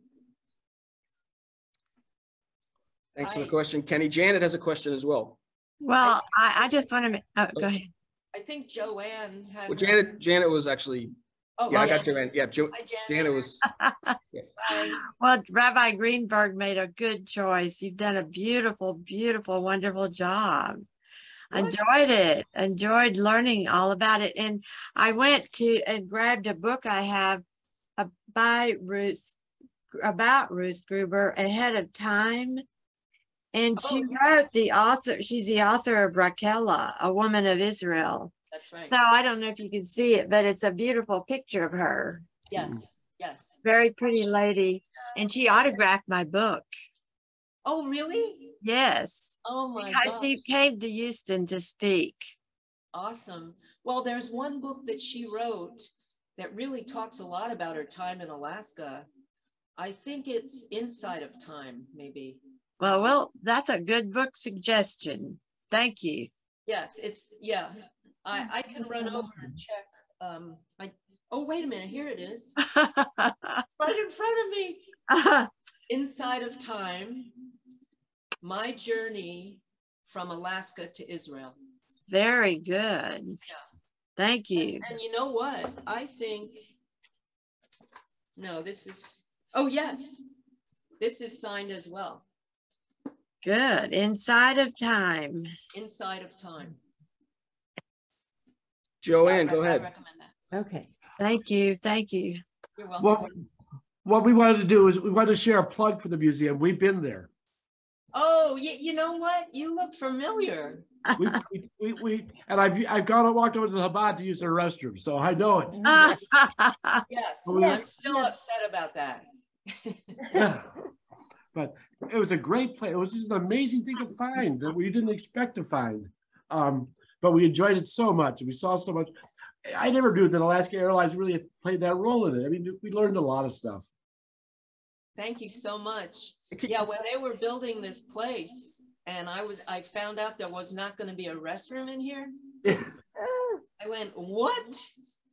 Thanks for the question, Kenny. Janet has a question as well. Well, I just want to, go ahead. I think Joanne had. Well, Janet was actually, oh, yeah, I got Joanne. Yeah, Hi, Janet was. Yeah. Bye. Well, Rabbi Greenberg made a good choice. You've done a beautiful, beautiful, wonderful job. What? Enjoyed it. Enjoyed learning all about it. And I went to and grabbed a book I have about Ruth Gruber ahead of time. And she wrote she's the author of Rachel, a woman of Israel. That's right. So I don't know if you can see it, but it's a beautiful picture of her. Yes, yes. Very pretty lady. And she autographed my book. Oh, really? Yes. Oh my God. God. She came to Houston to speak. Awesome. Well, there's one book that she wrote that really talks a lot about her time in Alaska. I think it's Inside of Time, maybe. Well, that's a good book suggestion. Thank you. Yes, yeah. I can run over and check. Oh, wait a minute. Here it is. Right in front of me. Inside of Time, My Journey from Alaska to Israel. Very good. Yeah. Thank you. And you know what? I think, no, this is, oh, yes. This is signed as well. Good. Inside of Time. Inside of Time. Joanne, go ahead. I recommend that. Okay. Thank you. Thank you. You're welcome. What we wanted to do is we wanted to share a plug for the museum. We've been there. Oh, you know what? You look familiar. And I've walked over to the Chabad to use their restroom, so I know it. Yes, I'm still upset about that. Yeah. But it was a great place. It was just an amazing thing to find that we didn't expect to find. But we enjoyed it so much. We saw so much. I never knew that Alaska Airlines really played that role in it. I mean, we learned a lot of stuff. Thank you so much. Yeah, when they were building this place and I found out there was not going to be a restroom in here. I went, what?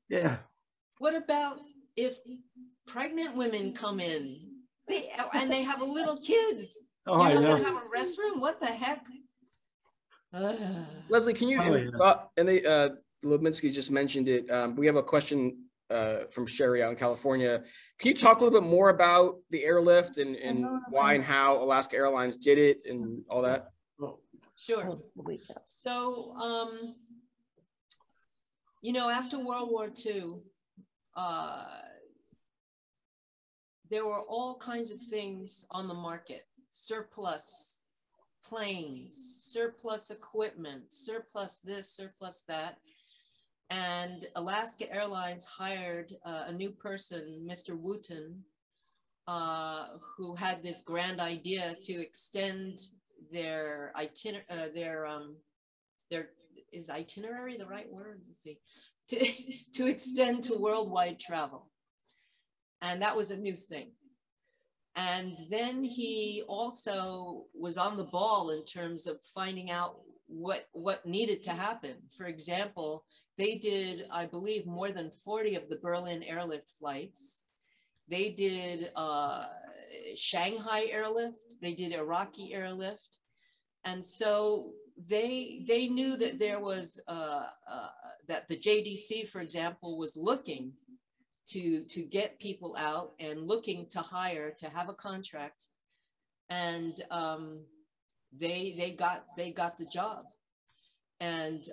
Yeah. What about if pregnant women come in. And they have little kids. Oh, You're I not know. gonna have a restroom? What the heck? Leslie, can you, Oh, yeah. and they, Lubitsky just mentioned it. We have a question from Sherry out in California. Can you talk a little bit more about the airlift and why and how Alaska Airlines did it and all that? Sure. So, you know, after World War II, there were all kinds of things on the market: surplus planes, surplus equipment, surplus this, surplus that. And Alaska Airlines hired a new person, Mr. Wooten, who had this grand idea to extend their is itinerary the right word? Let's see. To extend to worldwide travel. And that was a new thing. And then he also was on the ball in terms of finding out what needed to happen. For example, they did, I believe, more than 40 of the Berlin airlift flights. They did Shanghai airlift. They did Iraqi airlift. And so they knew that there was, that the JDC, for example, was looking to get people out and looking to hire, to have a contract. And they got the job. And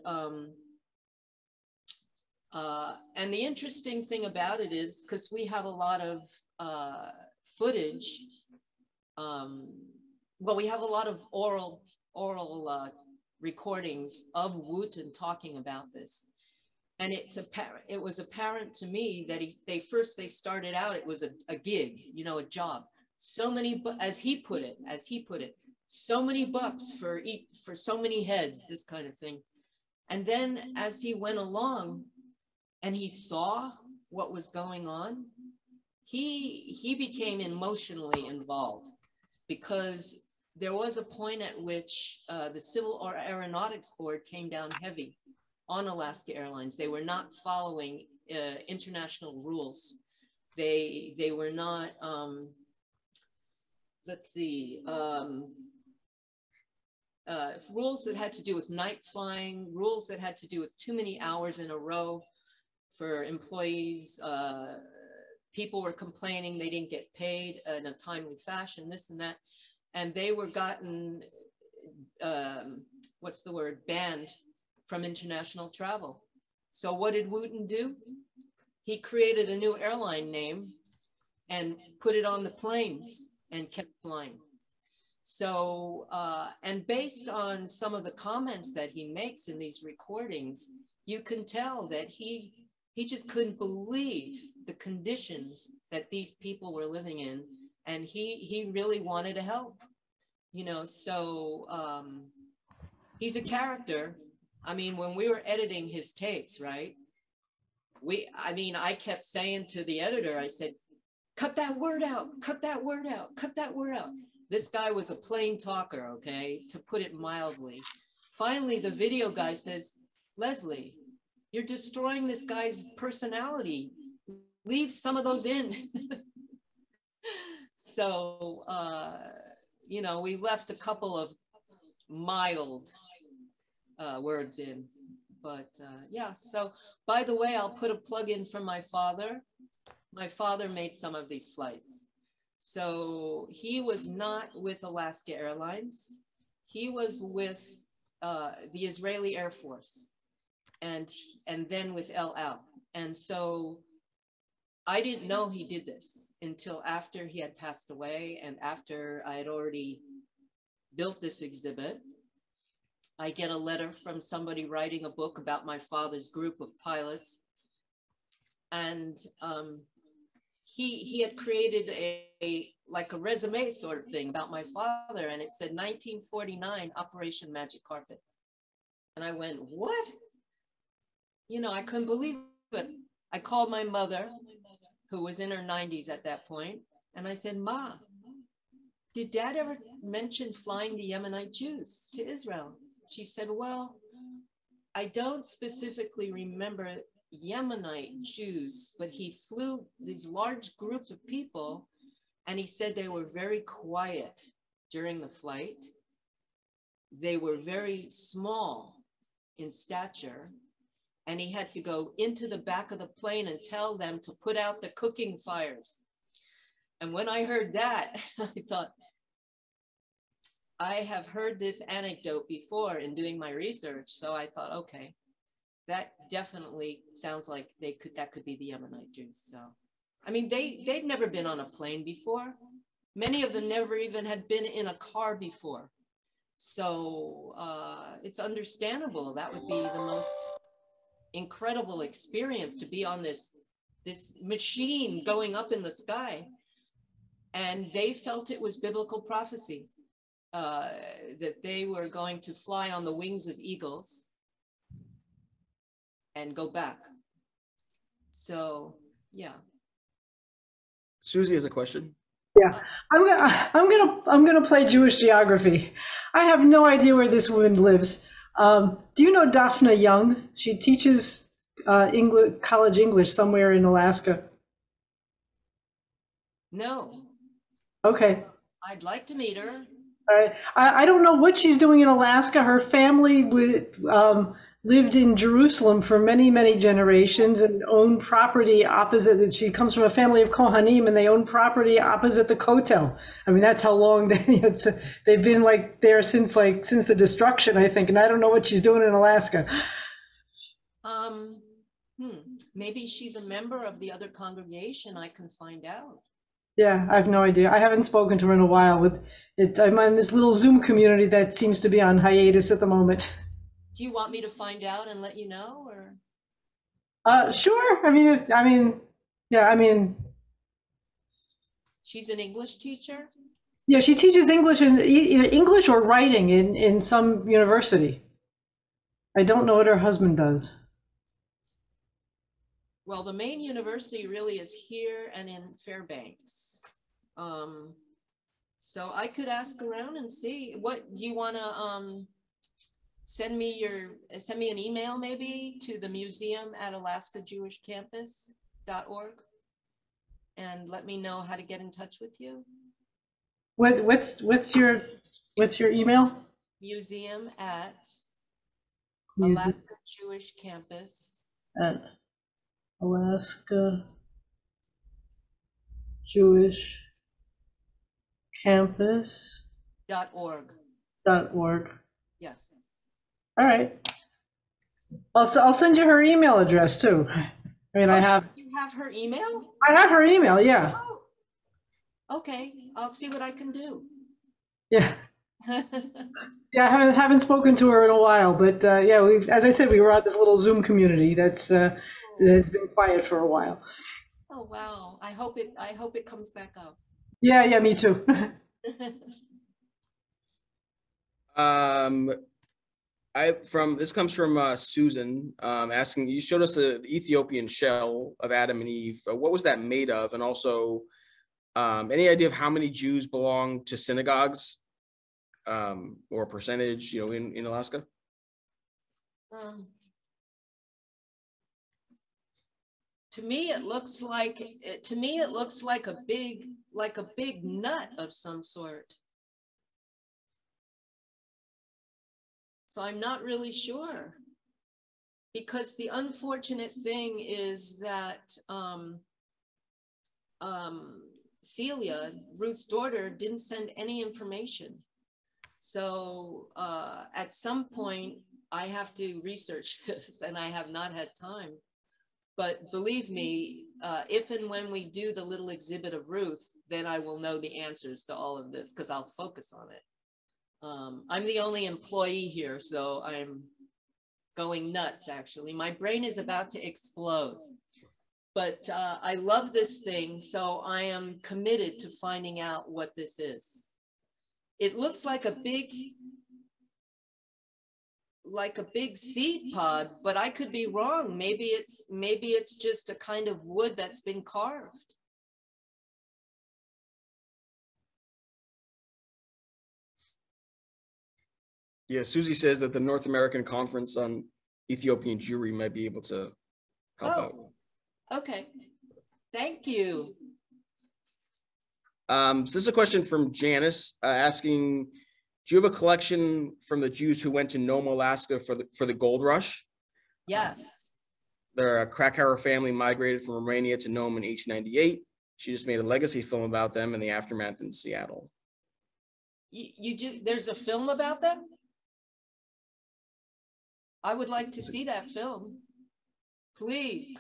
the interesting thing about it is, because we have a lot of footage, well, we have a lot of oral recordings of Wooten talking about this. And it was apparent to me that they started out, it was a gig, you know, a job. So many, as he put it, so many bucks for so many heads, this kind of thing. And then as he went along and he saw what was going on, he became emotionally involved, because there was a point at which the Civil Aeronautics Board came down heavy on Alaska Airlines. They were not following international rules. They were not, rules that had to do with night flying, rules that had to do with too many hours in a row for employees. People were complaining they didn't get paid in a timely fashion, this and that. And they were gotten, banned from international travel. So what did Wooten do? He created a new airline name and put it on the planes and kept flying. So, and based on some of the comments that he makes in these recordings, you can tell that he just couldn't believe the conditions that these people were living in. And he really wanted to help, you know, so he's a character. I mean, when we were editing his tapes, right? I kept saying to the editor, I said, cut that word out, cut that word out, cut that word out. This guy was a plain talker, okay, to put it mildly. Finally, the video guy says, Leslie, you're destroying this guy's personality. Leave some of those in. So, you know, we left a couple of mild words in, but yeah. So, by the way, I'll put a plug in for my father. My father made some of these flights. So he was not with Alaska Airlines. He was with the Israeli Air Force, and then with El Al. And so I didn't know he did this until after he had passed away and after I had already built this exhibit. I get a letter from somebody writing a book about my father's group of pilots. And he had created a resume sort of thing about my father, and it said 1949 Operation Magic Carpet. And I went, what? You know, I couldn't believe it. I called my mother, who was in her 90s at that point, and I said, Ma, did Dad ever mention flying the Yemenite Jews to Israel? She said, well, I don't specifically remember Yemenite Jews, but he flew these large groups of people, and he said they were very quiet during the flight. They were very small in stature, and he had to go into the back of the plane and tell them to put out the cooking fires. And when I heard that, I thought, I have heard this anecdote before in doing my research. So I thought, okay, that definitely sounds like that could be the Yemenite Jews. So, I mean, they've never been on a plane before. Many of them never even had been in a car before. So it's understandable. That would be the most incredible experience, to be on this machine going up in the sky. And they felt it was biblical prophecy, that they were going to fly on the wings of eagles and go back. So, yeah. Susie has a question. Yeah, I'm gonna play Jewish geography. I have no idea where this woman lives. Do you know Daphne Young? She teaches college English somewhere in Alaska. No. Okay. I'd like to meet her. All right. I don't know what she's doing in Alaska. Her family lived in Jerusalem for many, many generations and owned property opposite. She comes from a family of Kohanim, and they own property opposite the Kotel. I mean, that's how long they've been like there since the destruction, I think. And I don't know what she's doing in Alaska. Maybe she's a member of the other congregation. I can find out. Yeah, I have no idea. I haven't spoken to her in a while. I'm on this little Zoom community that seems to be on hiatus at the moment. Do you want me to find out and let you know, or? Sure. I mean, She's an English teacher? Yeah, she teaches English and English or writing in some university. I don't know what her husband does. Well, the main university really is here and in Fairbanks. So I could ask around and see. What do you want to send me an email maybe to the museum at alaskajewishcampus.org and let me know how to get in touch with you. What's your email? Museum at Alaska Jewish Campus. At Alaska Jewish Campus.org. Yes. All right. I'll send you her email address too. I mean, You have her email? I have her email. Yeah. Oh. Okay. I'll see what I can do. Yeah. Yeah, I haven't spoken to her in a while, but yeah, as I said, we were on this little Zoom community that's been quiet for a while. Oh wow! I hope it comes back up. Yeah, me too. This comes from Susan, asking, you showed us the Ethiopian shell of Adam and Eve. What was that made of? And also, any idea of how many Jews belong to synagogues, or percentage, in Alaska? To me, it looks like a big nut of some sort. So I'm not really sure, because the unfortunate thing is that Celia, Ruth's daughter, didn't send any information. So at some point, I have to research this, and I have not had time. But believe me, if and when we do the little exhibit of Ruth, then I will know the answers to all of this, because I'll focus on it. I'm the only employee here, so I'm going nuts, actually. My brain is about to explode. But I love this thing, so I am committed to finding out what this is. It looks like a big seed pod, but I could be wrong. Maybe it's just a kind of wood that's been carved. Yeah, Susie says that the North American Conference on Ethiopian Jewry might be able to help out. Okay. Thank you. So this is a question from Janice asking, do you have a collection from the Jews who went to Nome, Alaska for the gold rush? Yes. Their Krakauer family migrated from Romania to Nome in 1898. She just made a legacy film about them and the aftermath in Seattle. You do, there's a film about them? I would like to see that film. Please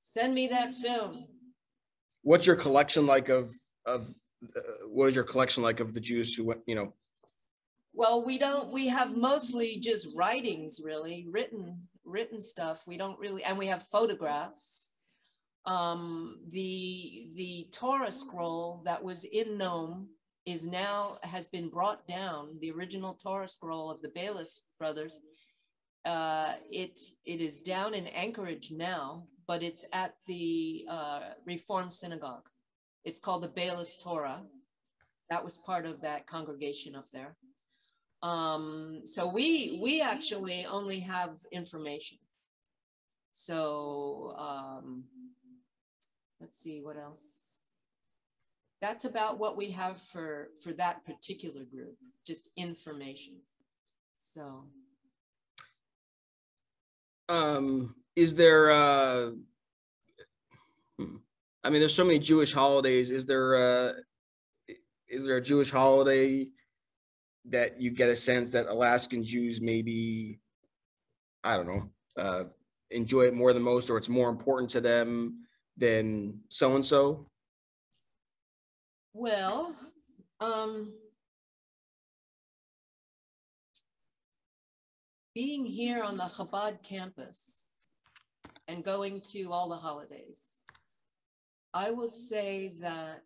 send me that film. What's your collection like of what is your collection like of the Jews who went, you know? Well, we have mostly just writings, really, written stuff. We don't really, and we have photographs. The Torah scroll that was in Nome has been brought down. The original Torah scroll of the Bayless brothers. It is down in Anchorage now, but it's at the Reform Synagogue. It's called the Bayless Torah. That was part of that congregation up there. So we actually only have information. So let's see what else. That's about what we have for that particular group, just information. So is there I mean, there's so many Jewish holidays. Is there a Jewish holiday that you get a sense that Alaskan Jews maybe, I don't know, enjoy it more than most, or it's more important to them than so-and-so? Well, being here on the Chabad campus and going to all the holidays, I will say that,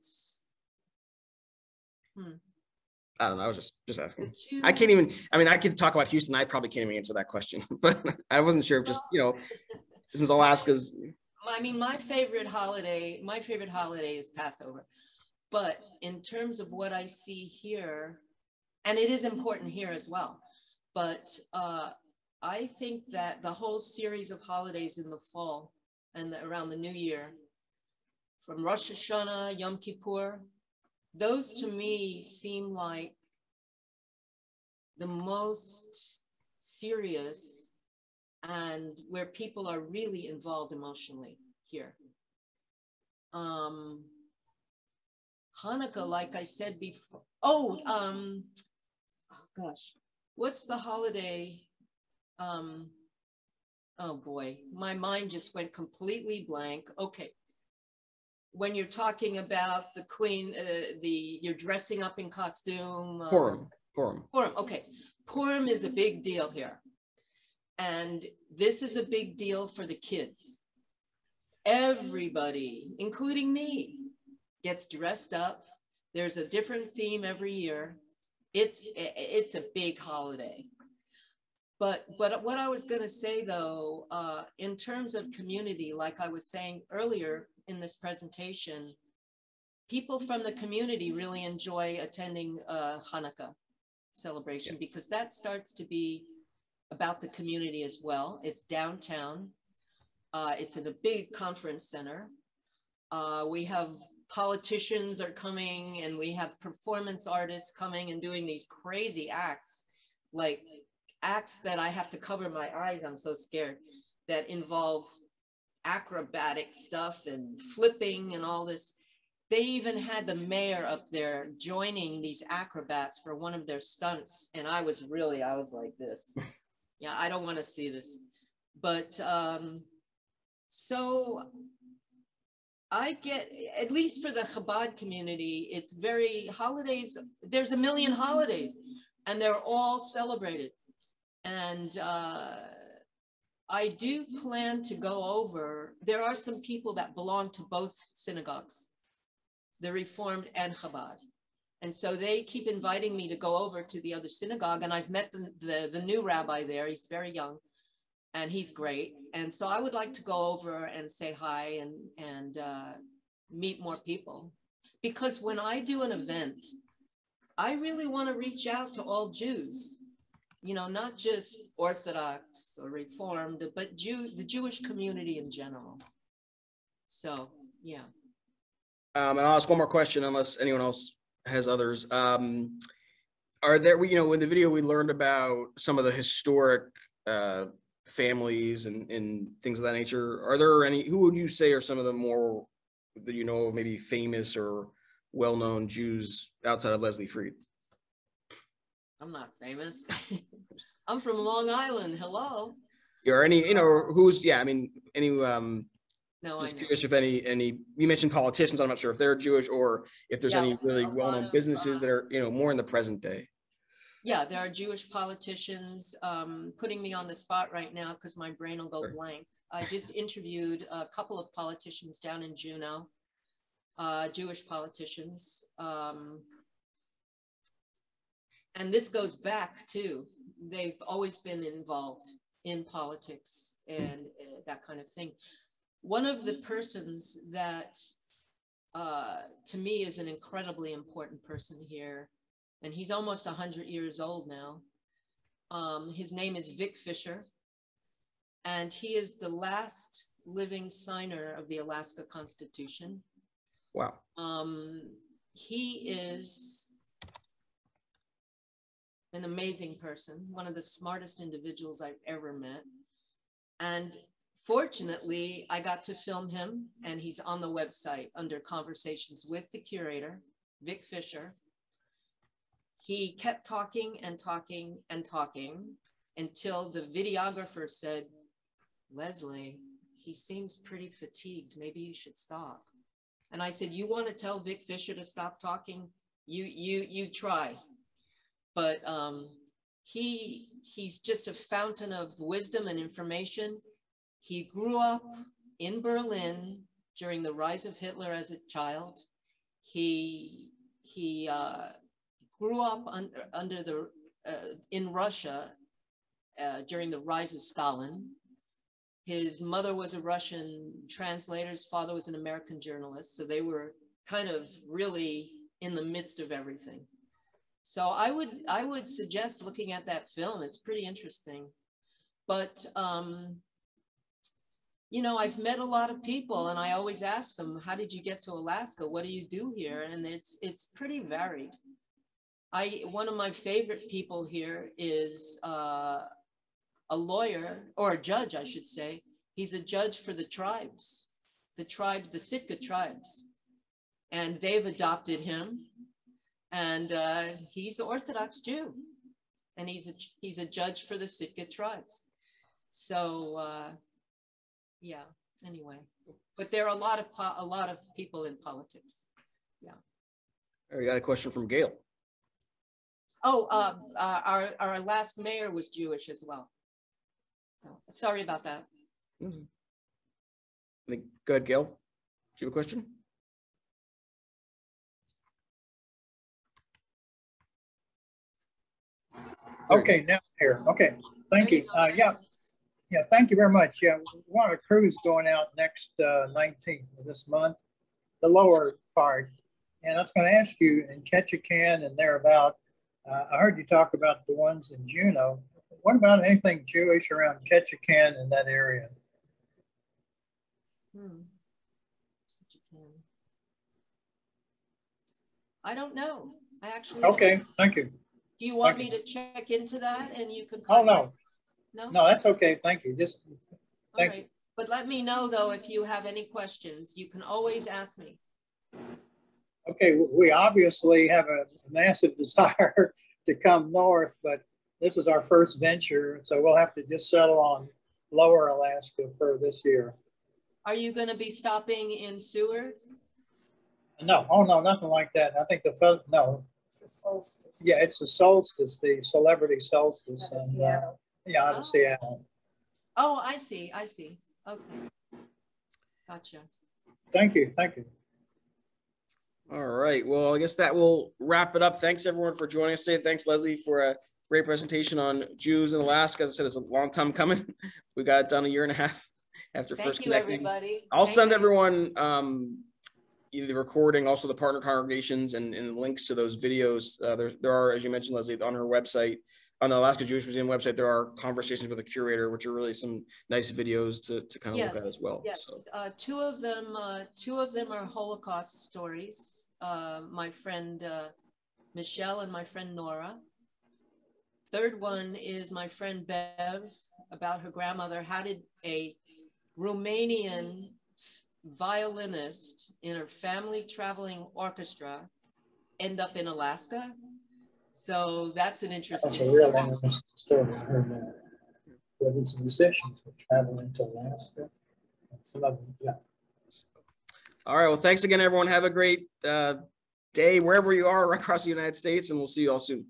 I don't know. I was just asking. I can't even, I mean, I could talk about Houston. I probably can't even answer that question, but I wasn't sure if just, you know, since Alaska's. I mean, my favorite holiday is Passover. But in terms of what I see here, and it is important here as well, but I think that the whole series of holidays in the fall and around the New Year, from Rosh Hashanah, Yom Kippur, those to me seem like the most serious and where people are really involved emotionally here. Hanukkah, like I said before, oh gosh, what's the holiday? Oh boy, my mind just went completely blank. Okay. When you're talking about the queen, you're dressing up in costume. Purim. Okay. Purim is a big deal here. And this is a big deal for the kids. Everybody, including me, gets dressed up. There's a different theme every year. It's a big holiday. But what I was going to say, though, in terms of community, like I was saying earlier in this presentation, people from the community really enjoy attending Hanukkah celebration, because that starts to be about the community as well. It's downtown. It's in a big conference center. We have politicians are coming, and we have performance artists coming and doing these crazy acts, like acts that I have to cover my eyes. I'm so scared, that involve acrobatic stuff and flipping and all this. They even had the mayor up there joining these acrobats for one of their stunts. And I was like this. Yeah, I don't want to see this. But so I get, at least for the Chabad community, it's very holidays. There's a million holidays and they're all celebrated. And I do plan to go over. There are some people that belong to both synagogues, the Reformed and Chabad. And so they keep inviting me to go over to the other synagogue. And I've met the new rabbi there. He's very young and he's great. And so I would like to go over and say hi and meet more people. Because when I do an event, I really want to reach out to all Jews. you know, not just Orthodox or Reformed, but the Jewish community in general. So, yeah. And I'll ask one more question, unless anyone else has others. Are there, you know, in the video we learned about some of the historic families and things of that nature. Are there any, who would you say are some of the more, that you know, maybe famous or well-known Jews outside of Leslie Fried? I'm not famous. I'm from Long Island. Hello. Or any, you know, who's, yeah, I mean, any, No, just I know. curious if any, you mentioned politicians, I'm not sure if they're Jewish or if there's Yeah, any really a lot well-known of, businesses that are, you know, more in the present day. Yeah, there are Jewish politicians. Putting me on the spot right now because my brain will go Sure. blank. I just interviewed a couple of politicians down in Juneau, Jewish politicians. And this goes back to, they've always been involved in politics and that kind of thing. One of the persons that to me is an incredibly important person here, and he's almost 100 years old now. His name is Vic Fisher, and he is the last living signer of the Alaska Constitution. Wow. He is an amazing person, one of the smartest individuals I've ever met. And fortunately, I got to film him, and he's on the website under Conversations with the Curator, Vic Fisher. He kept talking and talking and talking until the videographer said, "Leslie, he seems pretty fatigued. Maybe you should stop." And I said, "You want to tell Vic Fisher to stop talking? You try." But he's just a fountain of wisdom and information. He grew up in Berlin during the rise of Hitler as a child. He grew up under the in Russia during the rise of Stalin. His mother was a Russian translator. His father was an American journalist. So they were kind of really in the midst of everything. So I would suggest looking at that film. It's pretty interesting. But you know, I've met a lot of people, and I always ask them, "How did you get to Alaska? What do you do here?" And it's pretty varied. One of my favorite people here is a lawyer, or a judge, I should say. He's a judge for the tribes, the Sitka tribes, and they've adopted him. And he's an Orthodox Jew, and he's a judge for the Sitka tribes. So yeah. Anyway, but there are a lot of people in politics. Yeah. We got a question from Gail. Oh, our last mayor was Jewish as well. So sorry about that. Mm-hmm. Go ahead, Gail. Do you have a question? Okay, now here. Okay, thank you. Yeah, thank you very much. Yeah, we want a cruise going out next 19th of this month, the lower part. And I was going to ask you in Ketchikan and thereabout, I heard you talk about the ones in Juneau. What about anything Jewish around Ketchikan in that area? I don't know. I actually Okay, thank you. Do you want me to check into that and you can contact? Oh, no. No, that's okay. Thank you. Just thank you. But let me know though if you have any questions. You can always ask me. Okay, we obviously have a massive desire to come north, but this is our first venture, so we'll have to just settle on lower Alaska for this year. Are you going to be stopping in Seward? No, oh no, nothing like that. I think no. It's a solstice. Yeah, it's a solstice, the celebrity solstice. Out of Seattle. Yeah, out of Seattle. Oh, I see. Okay. Gotcha. Thank you. All right. Well, I guess that will wrap it up. Thanks everyone for joining us today. Thanks, Leslie, for a great presentation on Jews in Alaska. As I said, it's a long time coming. We got it done a year and a half after first connecting. Everybody. I'll send everyone either the recording, also the partner congregations, and links to those videos. There are, as you mentioned, Leslie, on her website, on the Alaska Jewish Museum website, there are conversations with a curator, which are really some nice videos to kind of look at as well. Yes, so. Two of them are Holocaust stories. My friend Michelle and my friend Nora. Third one is my friend Bev, about her grandmother. How did a Romanian violinist in her family traveling orchestra end up in Alaska? So that's an interesting That's a real interesting story. I heard that. Where these musicians were traveling to Alaska. And some of them, yeah. All right. Well, thanks again, everyone. Have a great day wherever you are across the United States, and we'll see you all soon.